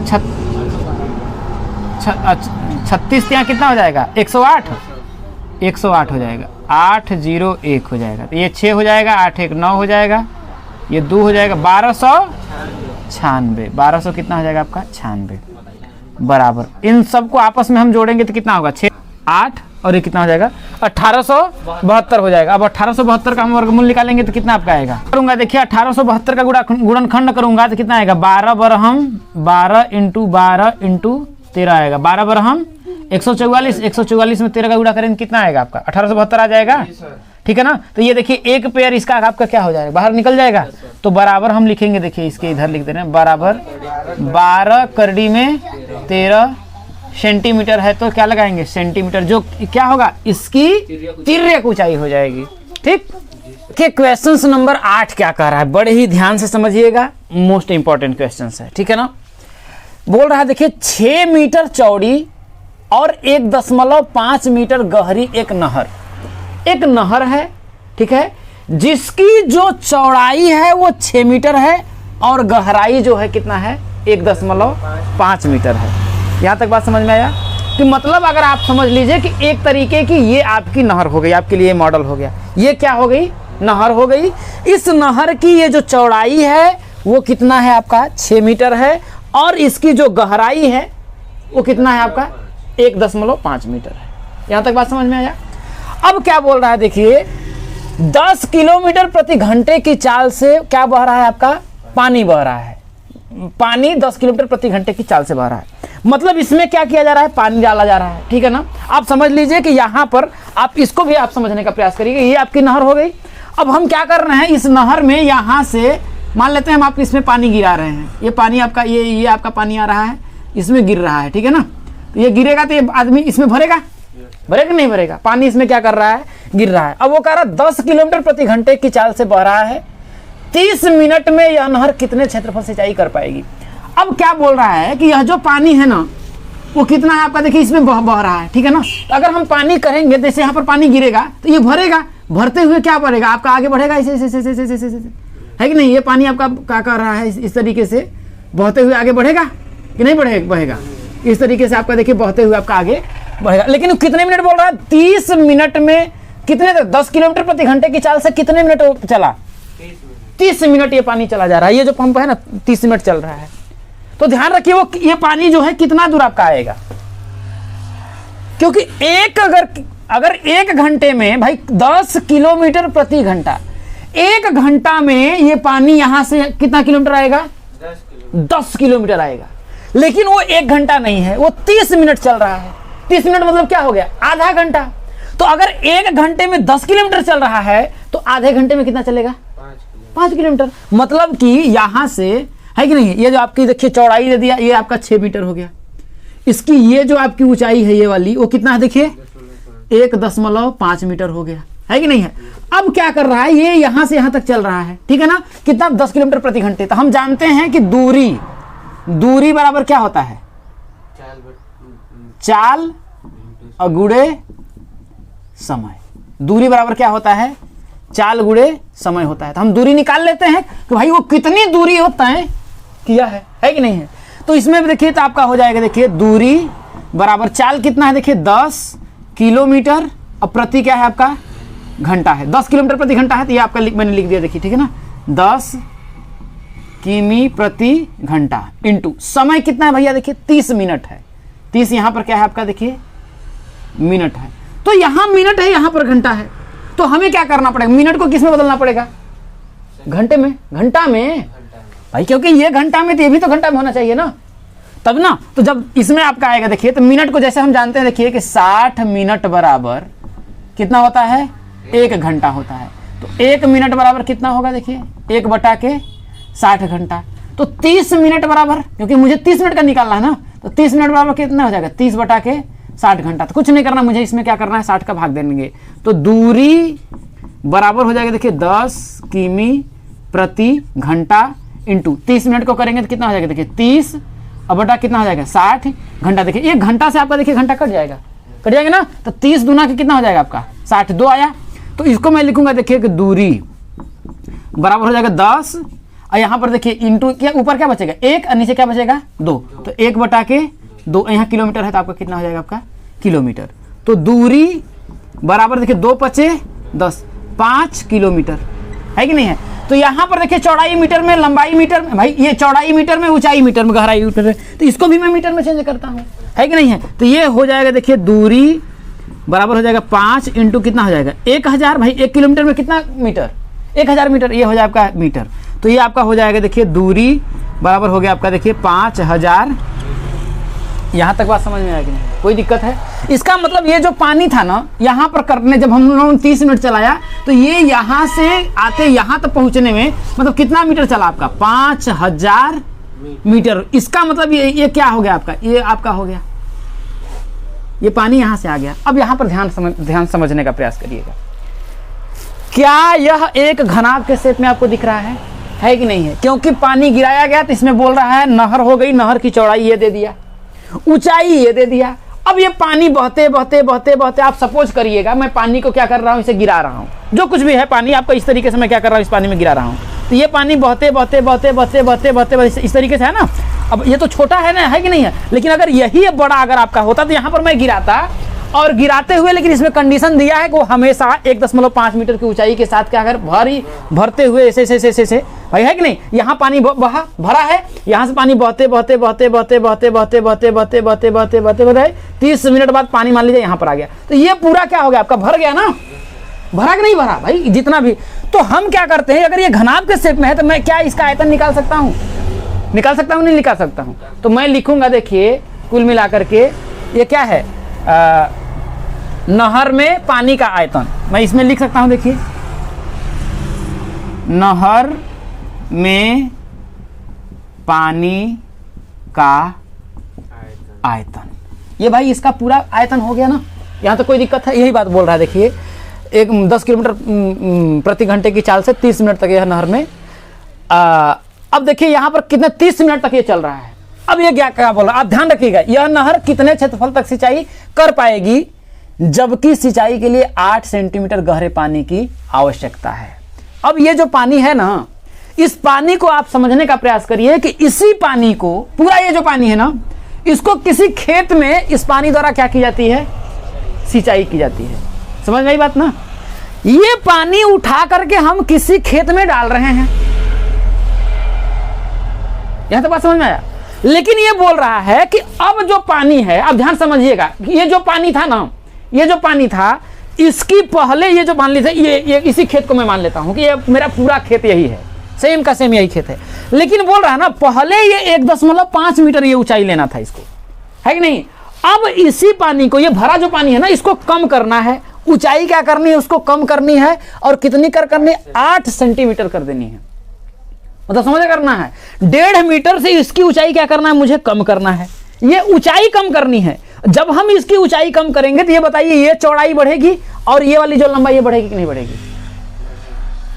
36 यहाँ कितना हो जाएगा 108 हो जाएगा, 801 हो जाएगा, तो ये 6 हो जाएगा, 8 1 9 हो जाएगा, ये 2 हो जाएगा 1296, 1200 कितना हो जाएगा आपका 96, बराबर इन सबको आपस में हम जोड़ेंगे तो कितना होगा 6 8 और ये कितना हो जाएगा 1872 हो जाएगा। अब 1872 का हम वर्गमूल निकालेंगे तो कितना आपका आएगा, करूंगा देखिए 1872 का गुणनखंड करूंगा तो कितना आएगा 12 बरहम 12 इंटू 13 आएगा, 12 बरहम 144 में 13 का गुणा करेंगे कितना आएगा आपका 1872 आ जाएगा, ठीक है ना। तो ये देखिए एक पेयर इसका आपका क्या हो जाएगा, बाहर निकल जाएगा, तो बराबर हम लिखेंगे, देखिए इसके इधर लिख दे रहे हैं, बराबर 12 करड़ी में 13 सेंटीमीटर है, तो क्या लगाएंगे सेंटीमीटर, जो क्या होगा इसकी तिर्यक ऊंचाई हो जाएगी, ठीक। के क्वेश्चन नंबर 8 क्या कह रहा है, बड़े ही ध्यान से समझिएगा, मोस्ट इंपॉर्टेंट क्वेश्चन है, ठीक है ना। बोल रहा है देखिए 6 मीटर चौड़ी और 1.5 मीटर गहरी एक नहर है, ठीक है, जिसकी जो चौड़ाई है वो 6 मीटर है और गहराई जो है कितना है 1.5 मीटर है। यहाँ तक बात समझ में आया कि मतलब अगर आप समझ लीजिए कि एक तरीके की ये आपकी नहर हो गई, आपके लिए मॉडल हो गया, ये क्या हो गई नहर हो गई। इस नहर की ये जो चौड़ाई है वो कितना है आपका 6 मीटर है और इसकी जो गहराई है वो कितना है आपका 1.5 मीटर है। यहाँ तक बात समझ में आया। अब क्या बोल रहा है देखिए 10 किलोमीटर प्रति घंटे की चाल से क्या बह रहा है आपका पानी बह रहा है, पानी 10 किलोमीटर प्रति घंटे की चाल से बह रहा है, मतलब इसमें क्या किया जा रहा है पानी डाला जा रहा है, ठीक है ना। आप समझ लीजिए कि यहाँ पर आप इसको भी आप समझने का प्रयास करिए, ये आपकी नहर हो गई। अब हम क्या कर रहे हैं इस नहर में, यहाँ से मान लेते हैं हम आप इसमें पानी गिरा रहे हैं, ये पानी आपका ये आपका पानी आ रहा है, इसमें गिर रहा है, ठीक है ना। तो ये गिरेगा तो ये आदमी इसमें भरेगा नहीं भरेगा, पानी इसमें क्या कर रहा है गिर रहा है। अब वो कह रहा है 10 किलोमीटर प्रति घंटे की चाल से बह रहा है, 30 मिनट में यह नहर कितने क्षेत्रफल सिंचाई कर पाएगी। अब क्या बोल रहा है कि यह जो पानी है ना वो कितना है आपका, देखिए इसमें बह रहा है, ठीक है ना। तो अगर हम पानी करेंगे जैसे यहाँ पर पानी गिरेगा तो ये भरेगा, भरते हुए क्या बढ़ेगा आपका आगे बढ़ेगा ऐसे है कि नहीं। ये पानी आपका क्या कर रहा है इस तरीके से बहते हुए आगे बढ़ेगा कि नहीं बहेगा, इस तरीके से आपका देखिए बहते हुए आपका आगे बढ़ेगा। लेकिन कितने मिनट बोल रहा है 30 मिनट में कितने 10 किलोमीटर प्रति घंटे की चाल से कितने मिनट चला 30 मिनट ये पानी चला जा रहा है। ये जो पंप है ना 30 मिनट चल रहा है। तो ध्यान रखिए वो ये पानी जो है कितना दूर आपका आएगा, क्योंकि अगर 1 घंटे में भाई 10 किलोमीटर प्रति घंटा, 1 घंटा में ये पानी यहां से कितना किलोमीटर आएगा 10 किलोमीटर आएगा। लेकिन वो 1 घंटा नहीं है, वो 30 मिनट चल रहा है। 30 मिनट मतलब क्या हो गया आधा घंटा। तो अगर 1 घंटे में 10 किलोमीटर चल रहा है तो आधे घंटे में कितना चलेगा? 5 किलोमीटर। मतलब कि यहां से है कि नहीं, ये जो आपकी देखिए चौड़ाई दे दिया, ये आपका 6 मीटर हो गया। इसकी ये जो आपकी ऊंचाई है ये वाली, वो कितना है देखिए 1.5 मीटर हो गया, है कि नहीं है। अब क्या कर रहा है, ये यहां से यहां तक चल रहा है, ठीक है ना, कितना 10 किलोमीटर प्रति घंटे। तो हम जानते हैं कि दूरी बराबर क्या होता है, चाल और गुणे समय। दूरी बराबर क्या होता है, चाल गुणे समय होता है। तो हम दूरी निकाल लेते हैं कि भाई वो कितनी दूरी वो तय किया है कि नहीं है। तो इसमें भी देखिए तो आपका हो जाएगा, देखिए दूरी बराबर चाल कितना है, देखिए 10 किलोमीटर और प्रति क्या है आपका घंटा है, 10 किलोमीटर प्रति घंटा है। तो ये आपका मैंने लिख दिया, देखिए ठीक है ना, 10 किमी प्रति घंटा इंटू समय कितना है भैया, देखिए 30 मिनट है। 30 यहाँ पर क्या है आपका, देखिए मिनट है। तो यहाँ मिनट है, यहाँ पर घंटा है। तो हमें क्या करना पड़ेगा, मिनट को किस में बदलना पड़ेगा, घंटे में, घंटा में भाई, क्योंकि ये घंटा में तो ये भी तो घंटा में होना चाहिए ना, तब ना। तो जब इसमें आपका आएगा देखिए, तो मिनट को जैसे हम जानते हैं देखिए कि 60 मिनट बराबर कितना होता है, 1 घंटा होता है। तो 1 मिनट बराबर कितना होगा, देखिए 1/60 घंटा। तो 30 मिनट बराबर, क्योंकि मुझे 30 मिनट का निकालना है ना, तो 30 मिनट बराबर कितना हो जाएगा, 30/60 घंटा। तो कुछ नहीं करना मुझे, इसमें क्या करना है, 60 का भाग देंगे। तो दूरी बराबर हो जाएगा देखिए 10 किमी प्रति घंटा इंटू 30 मिनट को करेंगे तो कितना हो जाएगा, देखिए 30 और बटा कितना हो जाएगा 60 घंटा। देखिए 1 घंटा से आपका देखिए घंटा कट जाएगा ना। तो 30 दूना के कितना हो जाएगा आपका 60, 2 आया। तो इसको मैं लिखूंगा देखिए कि दूरी बराबर हो जाएगा 10 और यहाँ पर देखिए इंटू क्या, ऊपर क्या बचेगा 1 और नीचे क्या बचेगा 2। तो 1/2, यहाँ किलोमीटर है तो आपका कितना हो जाएगा आपका किलोमीटर। तो दूरी बराबर देखिए 2 पचे 10, 5 किलोमीटर, है कि नहीं है। तो यहाँ पर देखिए चौड़ाई मीटर में, लंबाई मीटर में, भाई ये चौड़ाई मीटर में, ऊंचाई मीटर में, गहराई मीटर में, तो इसको भी मैं मीटर में चेंज करता हूँ, है कि नहीं है। तो ये हो जाएगा देखिए दूरी बराबर हो जाएगा 5 इंटू कितना हो जाएगा 1000। भाई 1 किलोमीटर में कितना मीटर, 1000 मीटर, ये हो जाएगा आपका मीटर। तो ये आपका हो जाएगा देखिए दूरी बराबर हो गया आपका देखिए 5000। यहाँ तक बात समझ में आएगी, नहीं कोई दिक्कत है। इसका मतलब ये जो पानी था ना, यहाँ पर करने जब हम लोगों ने 30 मिनट चलाया, तो ये यहाँ से आते यहाँ तक पहुँचने में मतलब कितना मीटर चला आपका 5000 मीटर। इसका मतलब ये क्या हो गया आपका, ये आपका हो गया, ये पानी यहाँ से आ गया। अब यहाँ पर ध्यान समझने का प्रयास करिएगा। क्या यह एक घनाभ के शेप में आपको दिख रहा है कि नहीं है। क्योंकि पानी गिराया गया तो इसमें बोल रहा है नहर हो गई, नहर की चौड़ाई ये दे दिया, ऊंचाई ये दे दिया। अब ये पानी बहते बहते बहते बहते, आप सपोज करिएगा मैं पानी को क्या कर रहा हूँ, इसे गिरा रहा हूँ, जो कुछ भी है पानी आपका इस तरीके से मैं क्या कर रहा हूँ, इस पानी में गिरा रहा हूँ। तो ये पानी बहते बहते बहते बहते बहते बहते इस तरीके से है ना। अब ये तो छोटा है ना, है कि नहीं है, लेकिन अगर यही बड़ा अगर आपका होता तो यहाँ पर मैं गिराता और गिराते हुए, लेकिन इसमें कंडीशन दिया है कि वो हमेशा 1.5 मीटर की ऊंचाई के साथ क्या अगर भरते हुए ऐसे भाई, है कि नहीं। यहाँ पानी भरा है, यहाँ से पानी बहते बहते बहते बहते बहते बहते बहते बहते बहते बहते बहते बहते 30 मिनट बाद पानी मान लीजिए यहाँ पर आ गया। तो ये पूरा क्या हो गया आपका, भर गया ना, भरा कि नहीं भरा भाई, जितना भी। तो हम क्या करते हैं, अगर ये घनाभ के शेप में है तो मैं क्या इसका आयतन निकाल सकता हूँ, नहीं निकाल सकता हूँ। तो मैं लिखूंगा देखिए कुल मिलाकर के ये क्या है, नहर में पानी का आयतन। मैं इसमें लिख सकता हूं देखिए, नहर में पानी का आयतन। ये भाई इसका पूरा आयतन हो गया ना, यहाँ तो कोई दिक्कत है, यही बात बोल रहा है। देखिए 10 किलोमीटर प्रति घंटे की चाल से 30 मिनट तक यह नहर में। अब देखिए यहाँ पर कितने 30 मिनट तक ये चल रहा है। अब ये क्या बोल रहा है, आप ध्यान रखिएगा, यह नहर कितने क्षेत्रफल तक सिंचाई कर पाएगी, जबकि सिंचाई के लिए 8 सेंटीमीटर गहरे पानी की आवश्यकता है। अब ये जो पानी है ना, इस पानी को आप समझने का प्रयास करिए कि इसी पानी को, पूरा ये जो पानी है ना, इसको किसी खेत में इस पानी द्वारा क्या की जाती है, सिंचाई की जाती है। समझ में आई बात ना। ये पानी उठा करके हम किसी खेत में डाल रहे हैं, यहां तो बात समझ में आया। लेकिन ये बोल रहा है कि अब जो पानी है, अब ध्यान समझिएगा, ये जो पानी था ना, ये जो पानी था, इसकी पहले ये जो मान लीजिए ये इसी खेत को मैं मान लेता हूं कि ये मेरा पूरा खेत यही है, सेम का सेम यही खेत है। लेकिन बोल रहा है ना, पहले ये 1.5 मीटर ये ऊंचाई लेना था इसको, है कि नहीं। अब इसी पानी को, ये भरा जो पानी है ना, इसको कम करना है ऊंचाई क्या करनी है, उसको कम करनी है। और कितनी करनी है, 8 सेंटीमीटर कर देनी है। मतलब समझ करना है, 1.5 मीटर से इसकी ऊंचाई क्या करना है, मुझे कम करना है। ये ऊंचाई कम करनी है। जब हम इसकी ऊंचाई कम करेंगे तो ये बताइए, ये चौड़ाई बढ़ेगी और ये वाली जो लंबाई, ये बढ़ेगी कि नहीं बढ़ेगी?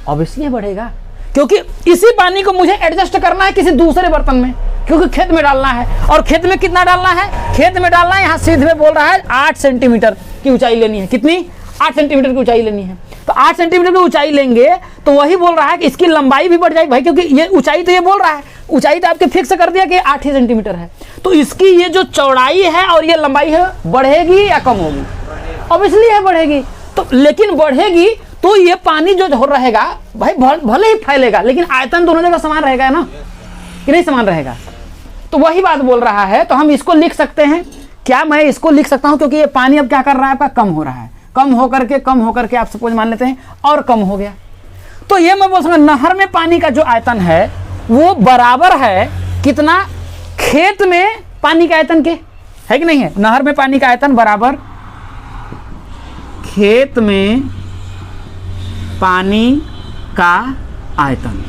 ऑब्वियसली बढ़ेगा, क्योंकि इसी पानी को मुझे एडजस्ट करना है किसी दूसरे बर्तन में, क्योंकि खेत में डालना है। और खेत में कितना डालना है, खेत में डालना है, यहाँ सीधे में बोल रहा है 8 सेंटीमीटर की ऊंचाई लेनी है। कितनी? 8 सेंटीमीटर की ऊंचाई लेनी है। तो 8 सेंटीमीटर की ऊंचाई लेंगे तो वही बोल रहा है कि इसकी लंबाई भी बढ़ जाएगी भाई, क्योंकि ये ऊंचाई तो ये बोल रहा है, ऊंचाई तो आपके फिक्स कर दिया कि 8 ही सेंटीमीटर है। तो इसकी ये जो चौड़ाई है और ये लंबाई है, बढ़ेगी या कम होगी? ऑब्वियसली है बढ़ेगी। तो लेकिन बढ़ेगी तो ये पानी जो हो रहेगा भाई, भले ही फैलेगा लेकिन आयतन दोनों जगह समान रहेगा ना, कि नहीं समान रहेगा? तो वही बात बोल रहा है। तो हम इसको लिख सकते हैं क्या? मैं इसको लिख सकता हूं, क्योंकि ये पानी अब क्या कर रहा है आपका, कम हो रहा है। कम होकर के आप सपोज मान लेते हैं और कम हो गया। तो ये मैं बोल सकता हूं, नहर में पानी का जो आयतन है वो बराबर है कितना, खेत में पानी का आयतन के, है कि नहीं है? नहर में पानी का आयतन बराबर खेत में पानी का आयतन।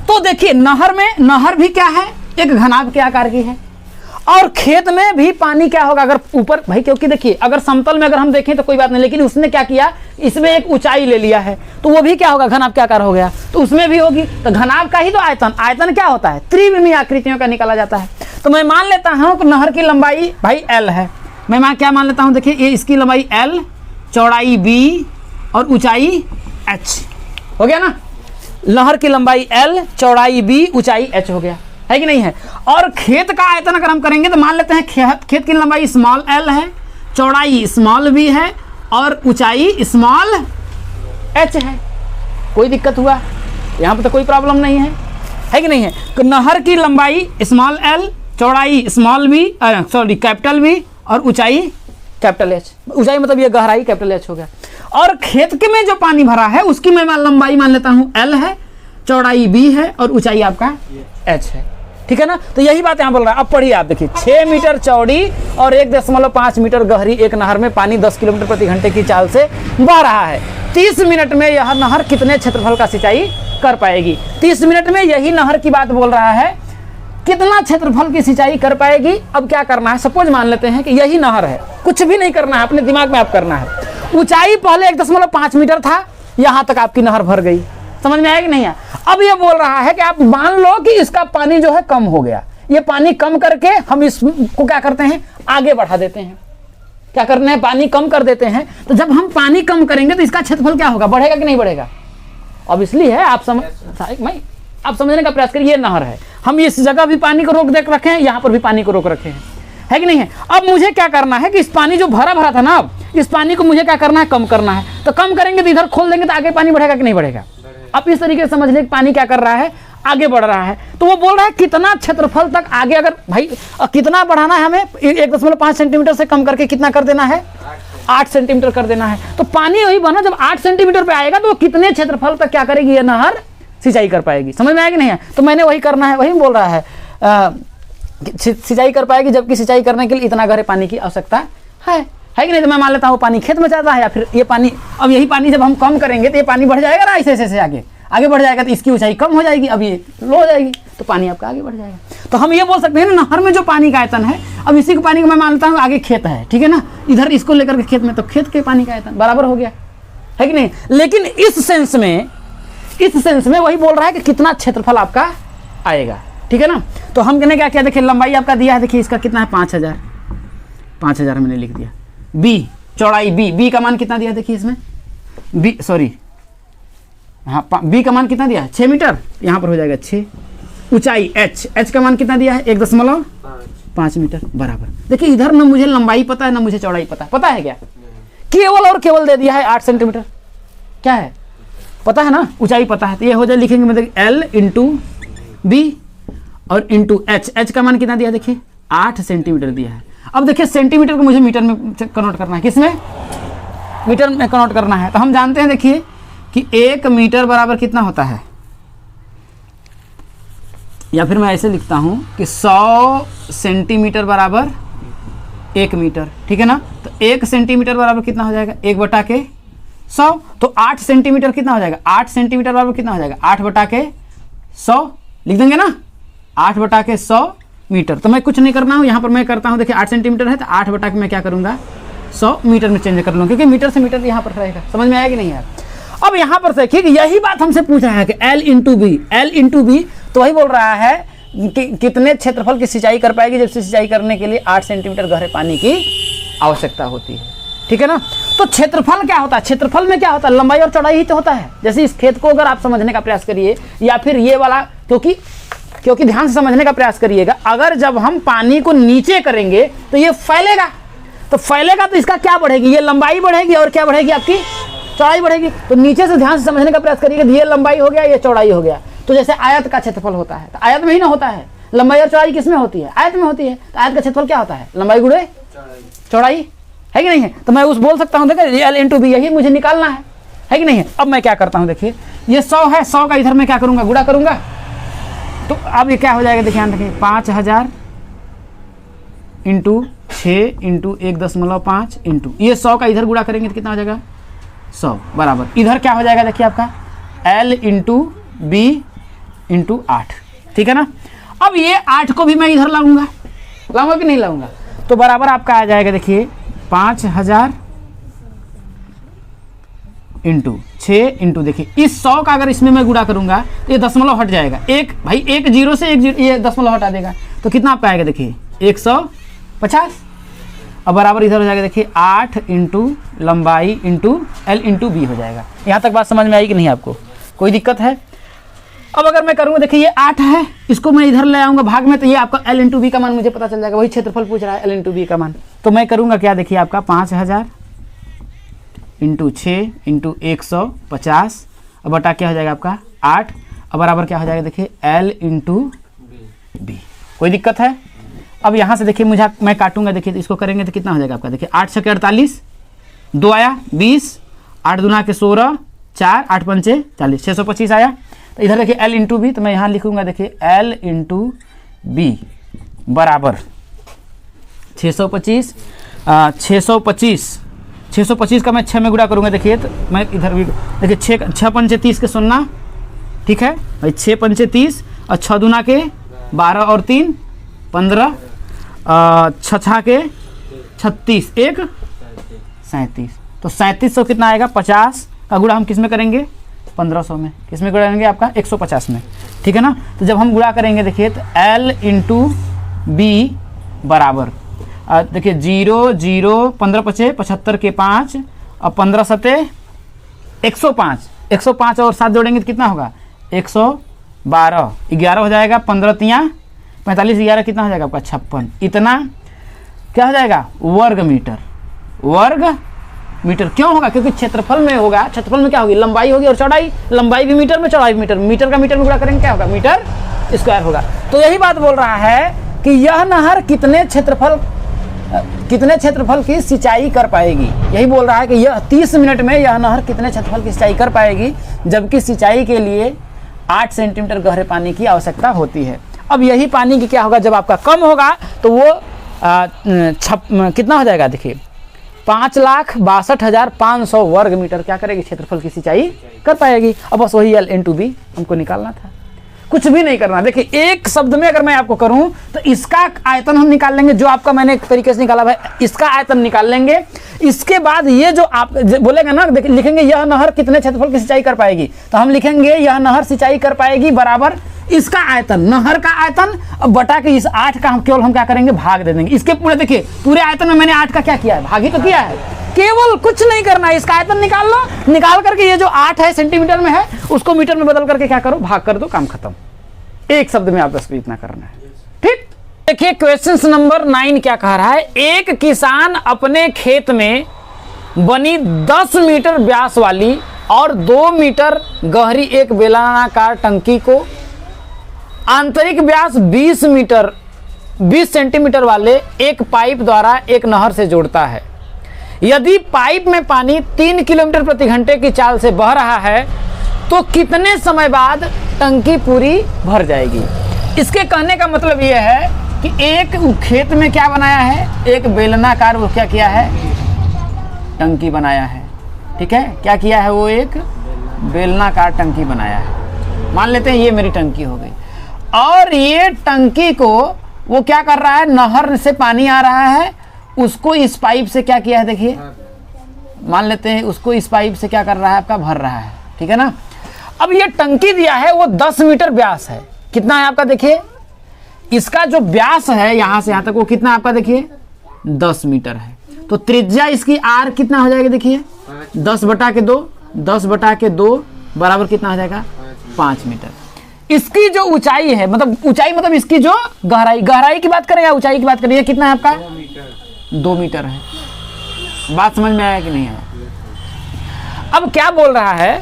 तो देखिए, नहर में, नहर भी क्या है, एक घनाभ के आकार की है। और खेत में भी पानी क्या होगा, अगर ऊपर भाई, क्योंकि देखिए अगर समतल में अगर हम देखें तो कोई बात नहीं, लेकिन उसने क्या किया, इसमें एक ऊंचाई ले लिया है, तो वो भी क्या होगा, घनाभ के आकार हो गया। तो उसमें भी होगी। तो घनाभ का ही तो आयतन, आयतन क्या होता है, त्रिविमीय आकृतियों का निकाला जाता है। तो मैं मान लेता हूं कि नहर की लंबाई भाई L है। मैं क्या मान लेता हूं, देखिए ये इसकी लंबाई L, चौड़ाई B और ऊंचाई H हो गया ना। नहर की लंबाई L, चौड़ाई B, ऊंचाई H हो गया, है कि नहीं है? और खेत का आयतन अगर हम करेंगे तो मान लेते हैं खेत की लंबाई स्मॉल l है, चौड़ाई स्मॉल b है और ऊंचाई स्मॉल h है। कोई दिक्कत हुआ? यहाँ पर तो कोई प्रॉब्लम नहीं है कि नहीं है? तो नहर की लंबाई स्मॉल l, चौड़ाई small b, sorry capital B और ऊंचाई कैपिटल H। ऊंचाई मतलब ये गहराई कैपिटल H हो गया। और खेत के में जो पानी भरा है उसकी मैं लंबाई मान लेता हूँ L है, चौड़ाई B है और ऊंचाई आपका H है। ठीक है ना? तो यही बात यहाँ बोल रहा है। अब पढ़िए आप, देखिए 6 मीटर चौड़ी और 1.5 मीटर गहरी एक नहर में पानी 10 किलोमीटर प्रति घंटे की चाल से बह रहा है। 30 मिनट में यह नहर कितने क्षेत्रफल का सिंचाई कर पाएगी? 30 मिनट में यही नहर की बात बोल रहा है, कितना क्षेत्रफल की सिंचाई कर पाएगी। अब क्या करना है, सपोज मान लेते हैं कि यही नहर है, कुछ भी नहीं करना है, अपने दिमाग में आप करना है। ऊंचाई पहले 1.5 मीटर था, यहां तक आपकी नहर भर गई। समझ में आया कि नहीं है? अब ये बोल रहा है कि आप मान लो कि इसका पानी जो है कम हो गया। ये पानी कम करके हम इसको क्या करते हैं, आगे बढ़ा देते हैं। क्या करना है, पानी कम कर देते हैं। तो जब हम पानी कम करेंगे तो इसका क्षेत्रफल क्या होगा, बढ़ेगा कि नहीं बढ़ेगा? ऑब्वियसली है। आप समझने का प्रयास करिए। ये नहर है, हम इस जगह भी पानी को रोक देख रखे हैं, यहाँ पर भी पानी को रोक रखे हैं, है कि नहीं है? अब मुझे क्या करना है कि इस पानी जो भरा था ना, अब इस पानी को मुझे क्या करना है, कम करना है। तो कम करेंगे तो इधर खोल देंगे तो आगे पानी बढ़ेगा कि नहीं बढ़ेगा? अब इस तरीके से समझ लें पानी क्या कर रहा है, आगे बढ़ रहा है। तो वो बोल रहा है कितना क्षेत्रफल तक आगे, अगर भाई कितना बढ़ाना है हमें, 1.5 सेंटीमीटर से कम करके कितना कर देना है, 8 सेंटीमीटर कर देना है। तो पानी वही बना, जब 8 सेंटीमीटर पे आएगा तो कितने क्षेत्रफल तक क्या करेगी ये नहर, सिंचाई कर पाएगी। समझ में आया कि नहीं है? तो मैंने वही करना है, वही बोल रहा है सिंचाई कर पाएगी, जबकि सिंचाई करने के लिए इतना गहरे पानी की आवश्यकता है कि नहीं? तो मैं मान लेता हूँ पानी खेत में जाता है, या फिर ये पानी, अब यही पानी जब हम कम करेंगे तो ये पानी बढ़ जाएगा ना, ऐसे ऐसे आगे बढ़ जाएगा, तो इसकी ऊंचाई कम हो जाएगी, अब ये लो हो जाएगी, तो पानी आपका आगे बढ़ जाएगा। तो हम ये बोल सकते हैं ना, नहर में जो पानी का आयतन है, अब इसी को पानी को मैं मान लेता हूँ आगे खेत है, ठीक है ना, इधर इसको लेकर के खेत में, तो खेत के पानी का आयतन बराबर हो गया, है कि नहीं? लेकिन इस सेंस में वही बोल रहा है कि कितना क्षेत्रफल आपका आएगा, ठीक है ना? तो हम कहने क्या देखिए, लंबाई आपका दिया है, देखिए इसका कितना है, 5000 मैंने लिख दिया। बी, चौड़ाई बी का मान कितना दिया, देखिए इसमें बी, सॉरी हाँ, बी का मान कितना दिया है, 6 मीटर, यहाँ पर हो जाएगा 6। ऊंचाई एच का मान कितना दिया है, 1.5 मीटर बराबर। देखिए इधर ना मुझे लंबाई पता है ना मुझे चौड़ाई पता है क्या, केवल और केवल दे दिया है 8 सेंटीमीटर, क्या है पता है ना, ऊंचाई पता है। तो ये हो जाए, लिखेंगे मतलब L इंटू बी और इंटू एच का मान कितना दिया, देखिए 8 सेंटीमीटर दिया है। अब देखिए सेंटीमीटर को मुझे मीटर में कन्वर्ट करना है, किसमें, मीटर में कन्वर्ट करना है। तो हम जानते हैं देखिए कि 1 मीटर बराबर कितना होता है, या फिर मैं ऐसे लिखता हूं कि 100 सेंटीमीटर बराबर 1 मीटर, ठीक है ना। तो 1 सेंटीमीटर बराबर कितना हो जाएगा, 1/100। तो 8 सेंटीमीटर कितना हो जाएगा, 8 सेंटीमीटर बराबर कितना हो जाएगा, 8/100 लिख देंगे ना, 8/100 मीटर। तो मैं कुछ नहीं करना हूँ, यहाँ पर मैं करता हूँ, देखिए 8 सेंटीमीटर है तो 8 बटा के मैं क्या करूँगा 100 मीटर में चेंज कर लूँगा, क्योंकि मीटर से मीटर यहाँ पर रहेगा। समझ में आया कि नहीं यार। अब यहाँ पर देखिए कि यही बात हमसे पूछ रहा है कि L इंटू बी, तो वही बोल रहा है कि कितने क्षेत्रफल की सिंचाई कर पाएगी, जब सिंचाई करने के लिए 8 सेंटीमीटर गहरे पानी की आवश्यकता होती है, ठीक है ना। तो क्षेत्रफल क्या होता है, क्षेत्रफल में क्या होता है, लंबाई और चौड़ाई ही तो होता है। जैसे इस खेत को अगर आप समझने का प्रयास करिए, या फिर ये वाला, क्योंकि ध्यान से समझने का प्रयास करिएगा, अगर जब हम पानी को नीचे करेंगे तो ये फैलेगा, तो इसका क्या बढ़ेगी, ये लंबाई बढ़ेगी, और क्या बढ़ेगी, आपकी चौड़ाई बढ़ेगी। तो नीचे से ध्यान से समझने का प्रयास करिएगा, ये लंबाई हो गया, ये चौड़ाई हो गया। तो जैसे आयत का क्षेत्रफल होता है, तो आयत में ही ना होता है, लंबाई और चौड़ाई किस में होती है, आयत में होती है। तो आयत का क्षेत्रफल क्या होता है, लंबाई गुणे चौड़ाई, है कि नहीं है। तो मैं उस बोल सकता हूँ, देखिए L इंटू बी, यही मुझे निकालना है कि नहीं है। अब मैं क्या करता हूँ, देखिए ये 100 है, 100 का इधर मैं क्या करूँगा, गुणा करूँगा। तो अब ये क्या हो जाएगा, ध्यान रखिए 5000 इंटू 6 इंटू 1.5 इंटू ये 100 का इधर गुणा करेंगे तो कितना हो जाएगा 100 बराबर, इधर क्या हो जाएगा, देखिए आपका L इंटू बी इंटू 8, ठीक है ना। अब ये 8 को भी मैं इधर लाऊंगा कि नहीं लाऊंगा, तो बराबर आपका आ जाएगा, देखिए 5000 इंटू 6 इंटू, देखिए इस 100 का अगर इसमें मैं गुणा करूंगा तो ये दशमलव हट जाएगा, एक भाई एक जीरो से एक जीरो, ये दशमलव हटा देगा, तो कितना आपका आएगा, देखिए 150। अब बराबर इधर हो जाएगा, देखिए 8 इंटू लंबाई इंटू L इंटू बी हो जाएगा। यहाँ तक बात समझ में आई कि नहीं आपको, कोई दिक्कत है। अब अगर मैं करूँगा, देखिए ये 8 है, इसको मैं इधर ले आऊँगा भाग में, तो ये आपका L इंटू बी का मान मुझे पता चल जाएगा, वही क्षेत्रफल पूछ रहा है L इंटू बी का मान। तो मैं करूँगा क्या, देखिए आपका 5000 इंटू 6 इंटू 150 और बटा क्या हो जाएगा आपका 8 और बराबर क्या हो जाएगा, देखिए L इंटू बी। कोई दिक्कत है। अब यहाँ से देखिए मैं काटूंगा, देखिए इसको करेंगे तो कितना हो जाएगा आपका, देखिए 8 छके 48, 2 आया 20, 8 दूना के 16, 4 8 पंचे 40, 625 आया। तो इधर देखिए L इंटू बी, तो मैं यहाँ लिखूंगा, देखिए L इंटू बी बराबर 625 625 का मैं 6 में गुणा करूँगा, देखिए तो मैं इधर भी देखिए 6 पंचे 30 के 0, ठीक है भाई, 6 पंचे 30 और 6 दूना के 12 और 3 15, 6 के 36, 1 37, तो 3700 कितना आएगा, 50 का गुणा हम किस में करेंगे, 1500 में, किस में गुणा करेंगे आपका 150 में, ठीक है ना। तो जब हम गुणा करेंगे, देखिए तो L इंटू बी बराबर देखिए 0 0 15 पचे 75 के 5 और 15 सते 105 और 7 जोड़ेंगे तो कितना होगा 112, 11 हो जाएगा, 15 तियाँ 45, 11 कितना हो जाएगा आपका 56, इतना क्या हो जाएगा वर्ग मीटर। क्यों होगा, क्योंकि क्षेत्रफल में होगा, क्षेत्रफल में क्या होगी, लंबाई होगी और चौड़ाई, लंबाई भी मीटर में, चौड़ाई भी मीटर का मीटर में गुणा करेंगे क्या होगा, मीटर स्क्वायर होगा। तो यही बात बोल रहा है कि यह नहर कितने क्षेत्रफल की सिंचाई कर पाएगी, यही बोल रहा है कि यह 30 मिनट में यह नहर कितने क्षेत्रफल की सिंचाई कर पाएगी, जबकि सिंचाई के लिए 8 सेंटीमीटर गहरे पानी की आवश्यकता होती है। अब यही पानी की क्या होगा, जब आपका कम होगा तो वो कितना हो जाएगा, देखिए 5,62,500 वर्ग मीटर क्या करेगी, क्षेत्रफल की सिंचाई कर पाएगी। अब बस वही L इंटू बी हमको निकालना था, कुछ भी नहीं करना। देखिए एक शब्द में अगर मैं आपको करूं तो इसका आयतन हम निकाल लेंगे, जो आपका मैंने एक तरीके से निकाला भाई, इसका आयतन निकाल लेंगे। इसके बाद ये जो आप बोलेंगे ना, देखिए लिखेंगे यह नहर कितने क्षेत्रफल की सिंचाई कर पाएगी, तो हम लिखेंगे यह नहर सिंचाई कर पाएगी बराबर इसका आयतन, नहर का आयतन बटा के इस 8 का हम केवल क्या करेंगे, भाग दे देंगे। इसके पूरे देखिए पूरे आयतन में मैंने 8 का क्या किया है, भाग ही तो किया है, केवल कुछ नहीं करना है, इसका आयतन निकाल लो, निकाल करके ये जो 8 है सेंटीमीटर में है उसको मीटर में बदल करके क्या करो, भाग कर दो, काम खत्म। एक शब्द में आप बस इतना करना है, ठीक। देखिए क्वेश्चन नंबर 9 क्या कह रहा है, एक किसान अपने खेत में बनी 10 मीटर व्यास वाली और 2 मीटर गहरी एक बेलनाकार टंकी को आंतरिक व्यास 20 सेंटीमीटर वाले एक पाइप द्वारा एक नहर से जोड़ता है। यदि पाइप में पानी 3 किलोमीटर प्रति घंटे की चाल से बह रहा है तो कितने समय बाद टंकी पूरी भर जाएगी। इसके कहने का मतलब यह है कि एक खेत में क्या बनाया है, एक बेलनाकार वो क्या किया है, टंकी बनाया है। ठीक है, क्या किया है वो, एक बेलनाकार टंकी बनाया है। मान लेते हैं ये मेरी टंकी हो गई, और ये टंकी को वो क्या कर रहा है, नहर से पानी आ रहा है, उसको इस पाइप से क्या किया है, देखिए मान लेते हैं उसको इस पाइप से क्या कर रहा है, आपका भर रहा है। ठीक है ना। अब ये टंकी दिया है वो 10 मीटर व्यास है। कितना है आपका, देखिए इसका जो व्यास है यहाँ से यहाँ तक वो कितना आपका, देखिए 10 मीटर है। तो त्रिज्या इसकी आर कितना हो जाएगा, देखिए 10/2, 10/2 बराबर कितना हो जाएगा, 5 मीटर। इसकी जो ऊंचाई है, मतलब ऊंचाई मतलब इसकी जो गहराई की बात करें या ऊंचाई की बात करें, कितना है आपका, 2 मीटर है। बात समझ में आया कि नहीं आया। अब क्या बोल रहा है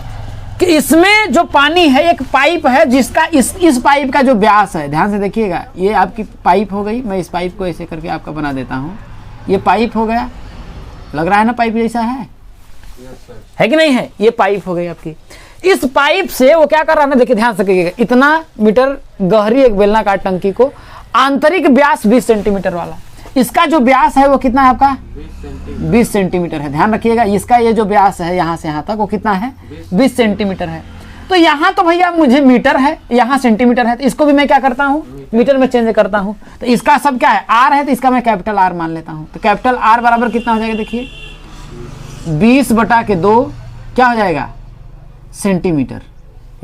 कि इसमें जो पानी है, एक पाइप है जिसका इस पाइप का जो व्यास है, ध्यान से देखिएगा, ये आपकी पाइप हो गई। मैं इस पाइप को ऐसे करके आपका बना देता हूँ, ये पाइप हो गया, लग रहा है ना पाइप जैसा है कि नहीं है, ये पाइप हो गई आपकी। इस पाइप से वो क्या कर रहा है ना, देखिए ध्यान से देखिएगा, इतना मीटर गहरी एक बेलनाकार टंकी को, आंतरिक व्यास 20 सेंटीमीटर वाला, इसका जो व्यास है वो कितना है आपका, 20 सेंटीमीटर है। ध्यान रखिएगा, इसका ये जो व्यास है यहाँ से यहाँ तक वो कितना है, 20 सेंटीमीटर है। तो यहाँ तो भैया मुझे मीटर है, यहाँ सेंटीमीटर है, तो इसको भी मैं क्या करता हूँ, मीटर में चेंज करता हूँ। तो इसका सब क्या है, आर है, तो इसका मैं कैपिटल आर मान लेता हूँ। तो कैपिटल आर बराबर कितना हो जाएगा, देखिए 20/2 क्या हो जाएगा, सेंटीमीटर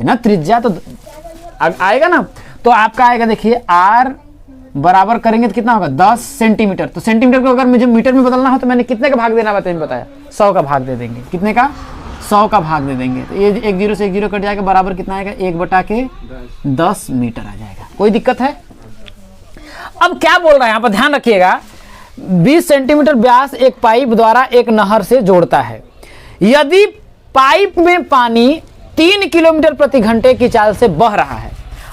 है ना। त्रिज्या तो आएगा ना, तो आपका आएगा, देखिए आर बराबर करेंगे तो कितना होगा, 10 सेंटीमीटर। तो सेंटीमीटर को अगर मुझे मीटर में बदलना हो तो मैंने कितने का भाग देना बताया, 100 का भाग दे देंगे। कितने का, 100 का भाग दे देंगे। तो ये 1 0 से 1 0 कट जाएगा, बराबर कितना आएगा, 1/10 मीटर आ जाएगा। कोई दिक्कत है। अब क्या बोल रहा है यहाँ पर, ध्यान रखिएगा, 20 सेंटीमीटर व्यास एक पाइप द्वारा एक नहर से जोड़ता है। यदि पाइप में पानी 3 किलोमीटर प्रति घंटे की चाल से बह रहा है।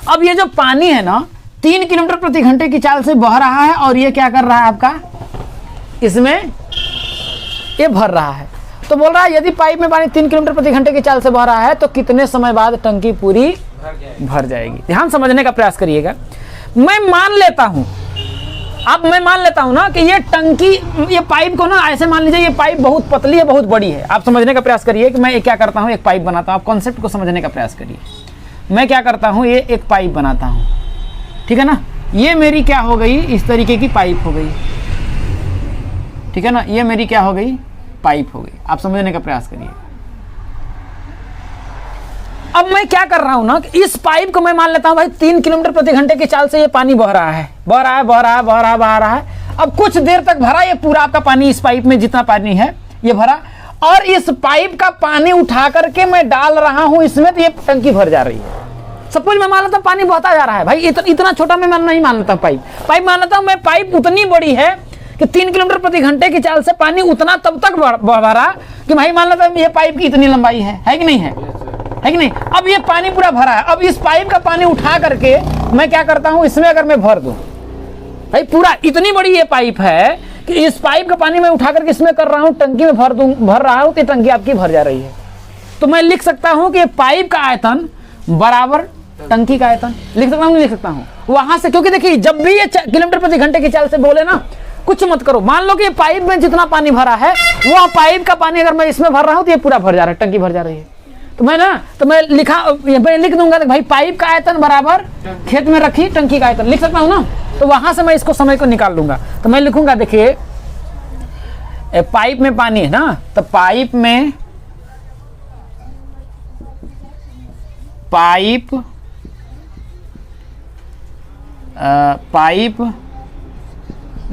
अब ये जो पानी है ना 3 किलोमीटर प्रति घंटे की चाल से बह रहा है, और ये क्या कर रहा है आपका, इसमें ये भर रहा है। तो बोल रहा है यदि पाइप में पानी 3 किलोमीटर प्रति घंटे की चाल से बह रहा है तो कितने समय बाद टंकी पूरी भर जाएगी। ध्यान समझने का प्रयास करिएगा। मैं मान लेता हूं, अब मैं मान लेता हूं ना कि ये टंकी, ये पाइप को ना ऐसे मान लीजिए, ये पाइप बहुत पतली है, बहुत बड़ी है। आप समझने का प्रयास करिए कि मैं क्या करता हूं, एक पाइप बनाता हूं। आप कॉन्सेप्ट को समझने का प्रयास करिए। मैं क्या करता हूं, ये एक पाइप बनाता हूं, ठीक है ना। ये मेरी क्या हो गई, इस तरीके की पाइप हो गई, ठीक है ना। ये मेरी क्या हो गई, पाइप हो गई। आप समझने का प्रयास करिए। अब मैं क्या कर रहा हूं ना, इस पाइप को मैं मान लेता हूं भाई 3 किलोमीटर प्रति घंटे की चाल से ये पानी बह रहा है, बह रहा है। अब कुछ देर तक भरा ये पूरा आपका पानी, इस पाइप में जितना पानी है ये भरा, और इस पाइप का पानी उठा करके मैं डाल रहा हूं इसमें, तो ये टंकी भर जा रही है। सपोज मैं मान लेता हूं पानी बहता जा रहा है भाई, इतना छोटा मैं नहीं मान लेता पाइप मान लेता हूं मैं, पाइप उतनी बड़ी है कि 3 किलोमीटर प्रति घंटे की चाल से पानी उतना तब तक भरा कि भाई मान लेता हूं ये पाइप की इतनी लंबाई है कि नहीं है कि नहीं। अब ये पानी पूरा भरा है। अब इस पाइप का पानी उठा करके मैं क्या करता हूं, इसमें अगर मैं भर दूं भाई, पूरा इतनी बड़ी ये पाइप है कि इस पाइप का पानी मैं उठा करके इसमें कर रहा हूं, टंकी में भर रहा हूं, तो टंकी आपकी भर जा रही है। तो मैं लिख सकता हूं कि पाइप का आयतन बराबर टंकी का आयतन। लिख सकता हूं, नहीं लिख सकता हूं वहां से, क्योंकि देखिए जब भी ये किलोमीटर प्रति घंटे की चाल से बोले ना, कुछ मत करो, मान लो कि ये पाइप में जितना पानी भरा है वो पाइप का पानी अगर मैं इसमें भर रहा हूं तो ये पूरा भर जा रहा है, टंकी भर जा रही है। तो मैं लिख दूंगा भाई पाइप का आयतन बराबर खेत में रखी टंकी का आयतन। लिख सकता हूं ना, तो वहां से मैं इसको समय को निकाल लूंगा। तो मैं लिखूंगा, देखिए पाइप में पानी है ना, तो पाइप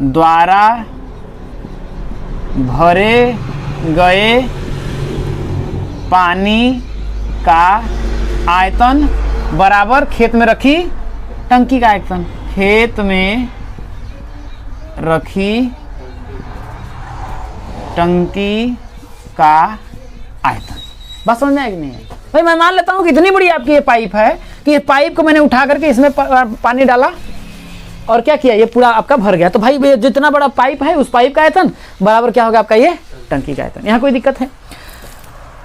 द्वारा भरे गए पानी का आयतन बराबर खेत में रखी टंकी का आयतन। खेत में रखी टंकी का आयतन। बस समझ में आया कि नहीं है भाई। मैं मान लेता हूं कि इतनी बड़ी आपकी ये पाइप है कि ये पाइप को मैंने उठा करके इसमें पानी डाला और क्या किया, ये पूरा आपका भर गया। तो भाई जितना बड़ा पाइप है उस पाइप का आयतन बराबर क्या होगा आपका, ये टंकी का आयतन। यहाँ कोई दिक्कत है।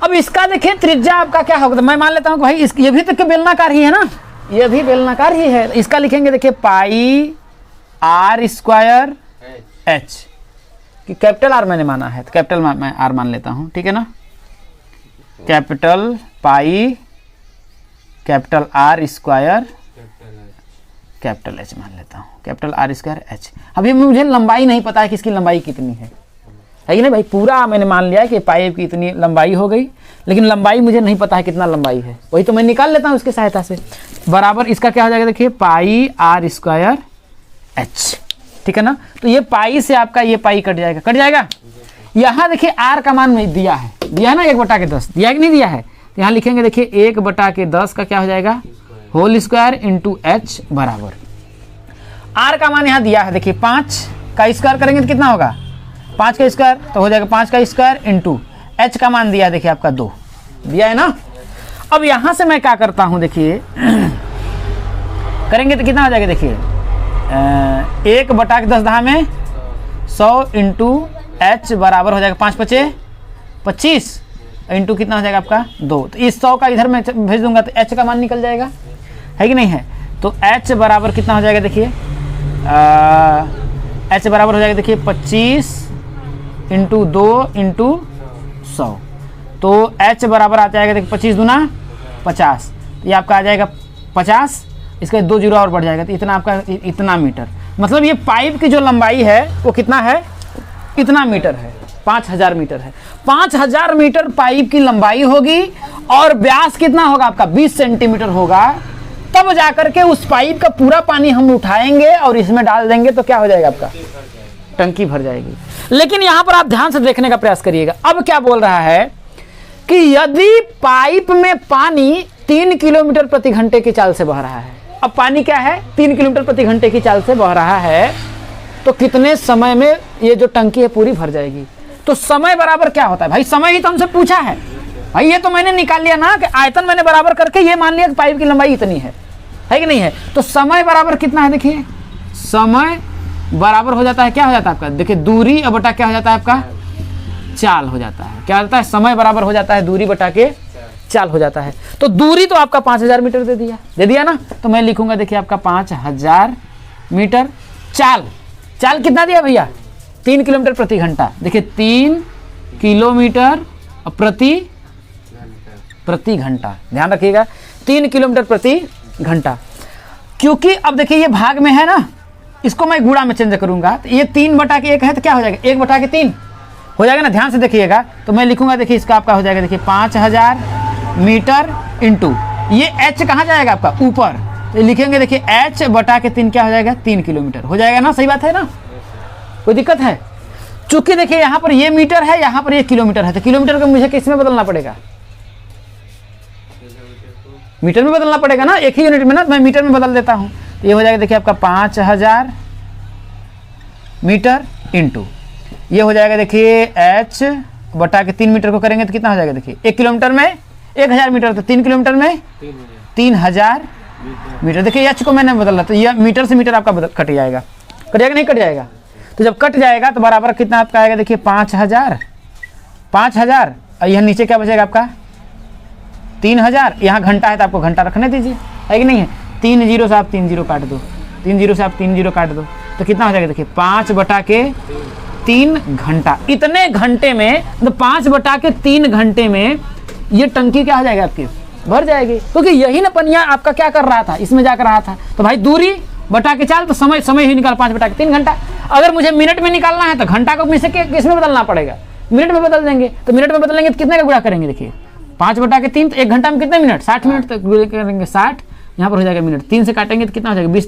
अब इसका देखिए त्रिज्या आपका क्या होगा, तो मैं मान लेता हूँ कि भाई ये भी तो बेलनाकार ही है ना, ये भी बेलनाकार ही है। इसका लिखेंगे देखिए पाई आर स्क्वायर एच, कि कैपिटल आर मैंने माना है तो कैपिटल मैं आर मान लेता हूं, ठीक है ना, capital pi capital R square capital H मान लेता हूँ, कैपिटल आर स्क्वायर एच। अभी मुझे लंबाई नहीं पता है कि इसकी लंबाई कितनी है कि नहीं भाई, पूरा मैंने मान लिया है कि पाइप की इतनी लंबाई हो गई, लेकिन लंबाई मुझे नहीं पता है कितना लंबाई है, वही तो मैं निकाल लेता हूँ उसकी सहायता से। बराबर इसका क्या हो जाएगा, देखिए पाई आर स्क्वायर एच, ठीक है ना। तो ये पाई से आपका ये पाई कट जाएगा, कट जाएगा। यहाँ देखिए आर का मान में दिया है ना 1/10, दिया है कि नहीं दिया है, तो यहाँ लिखेंगे देखिए 1/10 का क्या हो जाएगा, होल स्क्वायर इंटू एच बराबर आर का मान यहाँ दिया है, देखिए 5 का स्क्वायर करेंगे तो कितना होगा, 5 का स्क्वायर तो हो जाएगा 5 का स्क्वायर इंटू एच का मान दिया है देखिए आपका 2 दिया है ना। अब यहाँ से मैं क्या करता हूँ, देखिए करेंगे तो कितना हो जाएगा, देखिए 1/10 में 100 इंटू एच बराबर हो जाएगा 5 × 5 = 25 इंटू कितना हो जाएगा आपका 2। तो इस 100 का इधर मैं भेज दूंगा तो एच का मान निकल जाएगा, है कि नहीं है। तो एच बराबर कितना हो जाएगा, देखिए एच बराबर हो जाएगा देखिए 25 इंटू 2 इंटू 100, तो एच बराबर आ जाएगा देखिए 25 दूना 50, ये आपका आ जाएगा 50, इसका 2 जीरो और बढ़ जाएगा तो इतना आपका इतना मीटर, मतलब ये पाइप की जो लंबाई है वो कितना है, इतना मीटर है, 5000 मीटर है। 5000 मीटर पाइप की लंबाई होगी और व्यास कितना होगा आपका 20 सेंटीमीटर होगा, तब जाकर के उस पाइप का पूरा पानी हम उठाएंगे और इसमें डाल देंगे तो क्या हो जाएगा आपका, टंकी भर जाएगी। लेकिन यहां पर आप ध्यान से देखने का प्रयास करिएगा, अब क्या बोल रहा है कि यदि पाइप में पानी 3 किलोमीटर प्रति घंटे की चाल से बह रहा है, अब पानी क्या है 3 किलोमीटर प्रति घंटे की चाल से बह रहा है, तो कितने समय में ये जो टंकी है पूरी भर जाएगी। तो समय बराबर क्या होता है भाई, समय ही तो हमसे पूछा है भाई, ये तो मैंने निकाल लिया ना कि आयतन मैंने बराबर करके ये मान लिया कि पाइप की लंबाई इतनी है कि नहीं है। तो समय बराबर कितना है, देखिए समय बराबर हो जाता है, क्या हो जाता है आपका, देखिए दूरी अब बटा क्या हो जाता है आपका, चाल हो जाता है, क्या होता है, समय बराबर हो जाता है दूरी बटा के चाल हो जाता है। तो दूरी तो आपका 5000 मीटर दे दिया ना, तो मैं लिखूंगा देखिए आपका 5000 मीटर। चाल कितना दिया भैया, 3 किलोमीटर प्रति घंटा, देखिए 3 किलोमीटर प्रति घंटा, ध्यान रखिएगा 3 किलोमीटर प्रति घंटा। क्योंकि अब देखिए ये भाग में है ना, इसको मैं गुणा में चेंज करूंगा तो ये 3/1 है तो क्या हो जाएगा 1/3 हो जाएगा ना, ध्यान से देखिएगा। तो मैं लिखूंगा देखिए इसका आपका हो जाएगा देखिए 5000 मीटर इंटू ये एच कहाँ जाएगा आपका ऊपर, तो लिखेंगे देखिए h/3 क्या हो जाएगा 3 किलोमीटर हो जाएगा ना, सही बात है ना, कोई दिक्कत है। चूंकि देखिए यहाँ पर ये मीटर है, यहाँ पर ये किलोमीटर है, तो किलोमीटर को मुझे किस में बदलना पड़ेगा, मीटर में बदलना पड़ेगा ना, एक ही यूनिट में ना, मैं मीटर में बदल देता हूँ। तो ये हो जाएगा देखिए आपका 5000 मीटर इंटू ये हो जाएगा देखिए h/3 मीटर को करेंगे तो कितना हो जाएगा, देखिए 1 किलोमीटर में 1000 मीटर, तो 3 किलोमीटर में 3000 मीटर। देखिए एच को मैंने बदला तो ये मीटर से मीटर आपका कट जाएगा, नहीं कट जाएगा। तो जब कट जाएगा तो बराबर कितना आपका आएगा, देखिए 5000 और यह नीचे क्या बचेगा आपका 3000, यहाँ घंटा है तो आपको घंटा रखने दीजिए, है कि नहीं है। 3 जीरो से आप 3 जीरो काट दो, 3 जीरो से आप 3 जीरो काट दो, तो कितना हो जाएगा, देखिए 5/3 घंटा। इतने घंटे में मतलब 5/3 घंटे में ये टंकी क्या हो जाएगा आपकी भर जाएगी, क्योंकि यही ना पनिया आपका क्या कर रहा था, इसमें जाकर रहा था। तो भाई दूरी बटा के चाल, तो समय ही निकाल 5/3 घंटा। अगर मुझे मिनट में निकालना है तो घंटा को किसमें बदलना पड़ेगा, मिनट में बदल देंगे। तो मिनट में बदलेंगे तो कितने का गुणा करेंगे, देखिए 5/3 तो 1 घंटा में कितने मिनट, 60 मिनट तक करेंगे, 60 यहाँ पर हो जाएगा मिनट, 3 से काटेंगे तो कितना हो जाएगा 20 ×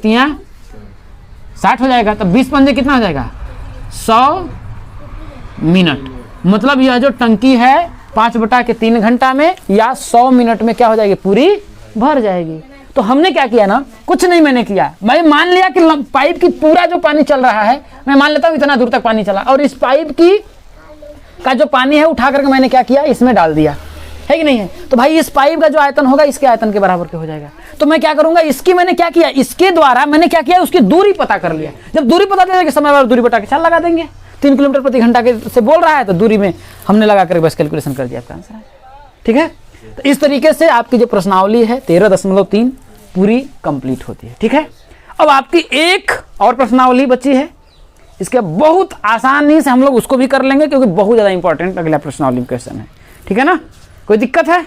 60 हो जाएगा। तो 20 पंजे कितना हो जाएगा 100 मिनट। मतलब यह जो टंकी है 5/3 घंटा में या 100 मिनट में क्या हो जाएगी, पूरी भर जाएगी। तो हमने क्या किया ना, कुछ नहीं मैंने किया, मैं मान लिया कि पाइप की पूरा जो पानी चल रहा है, मैं मान लेता हूँ इतना दूर तक पानी चला, और इस पाइप की का जो पानी है उठा करके मैंने क्या किया, इसमें डाल दिया, है कि नहीं है। तो भाई इस पाइप का जो आयतन होगा इसके आयतन के बराबर के हो जाएगा। तो मैं क्या करूंगा, इसकी मैंने क्या किया, इसके द्वारा मैंने क्या किया, उसकी दूरी पता कर लिया। जब दूरी पता चलेगी समय वाला दूरी बटा के चाल लगा देंगे, 3 किलोमीटर प्रति घंटा के से बोल रहा है तो दूरी में हमने लगा कर बस कैलकुलेशन कर दिया, आपका आंसर है। ठीक है, तो इस तरीके से आपकी जो प्रश्नावली है 13.3 पूरी कंप्लीट होती है। ठीक है, अब आपकी एक और प्रश्नावली बची है, इसके बहुत आसानी से हम लोग उसको भी कर लेंगे क्योंकि बहुत ज़्यादा इंपॉर्टेंट अगला प्रश्नावली क्वेश्चन है। ठीक है ना, कोई दिक्कत है?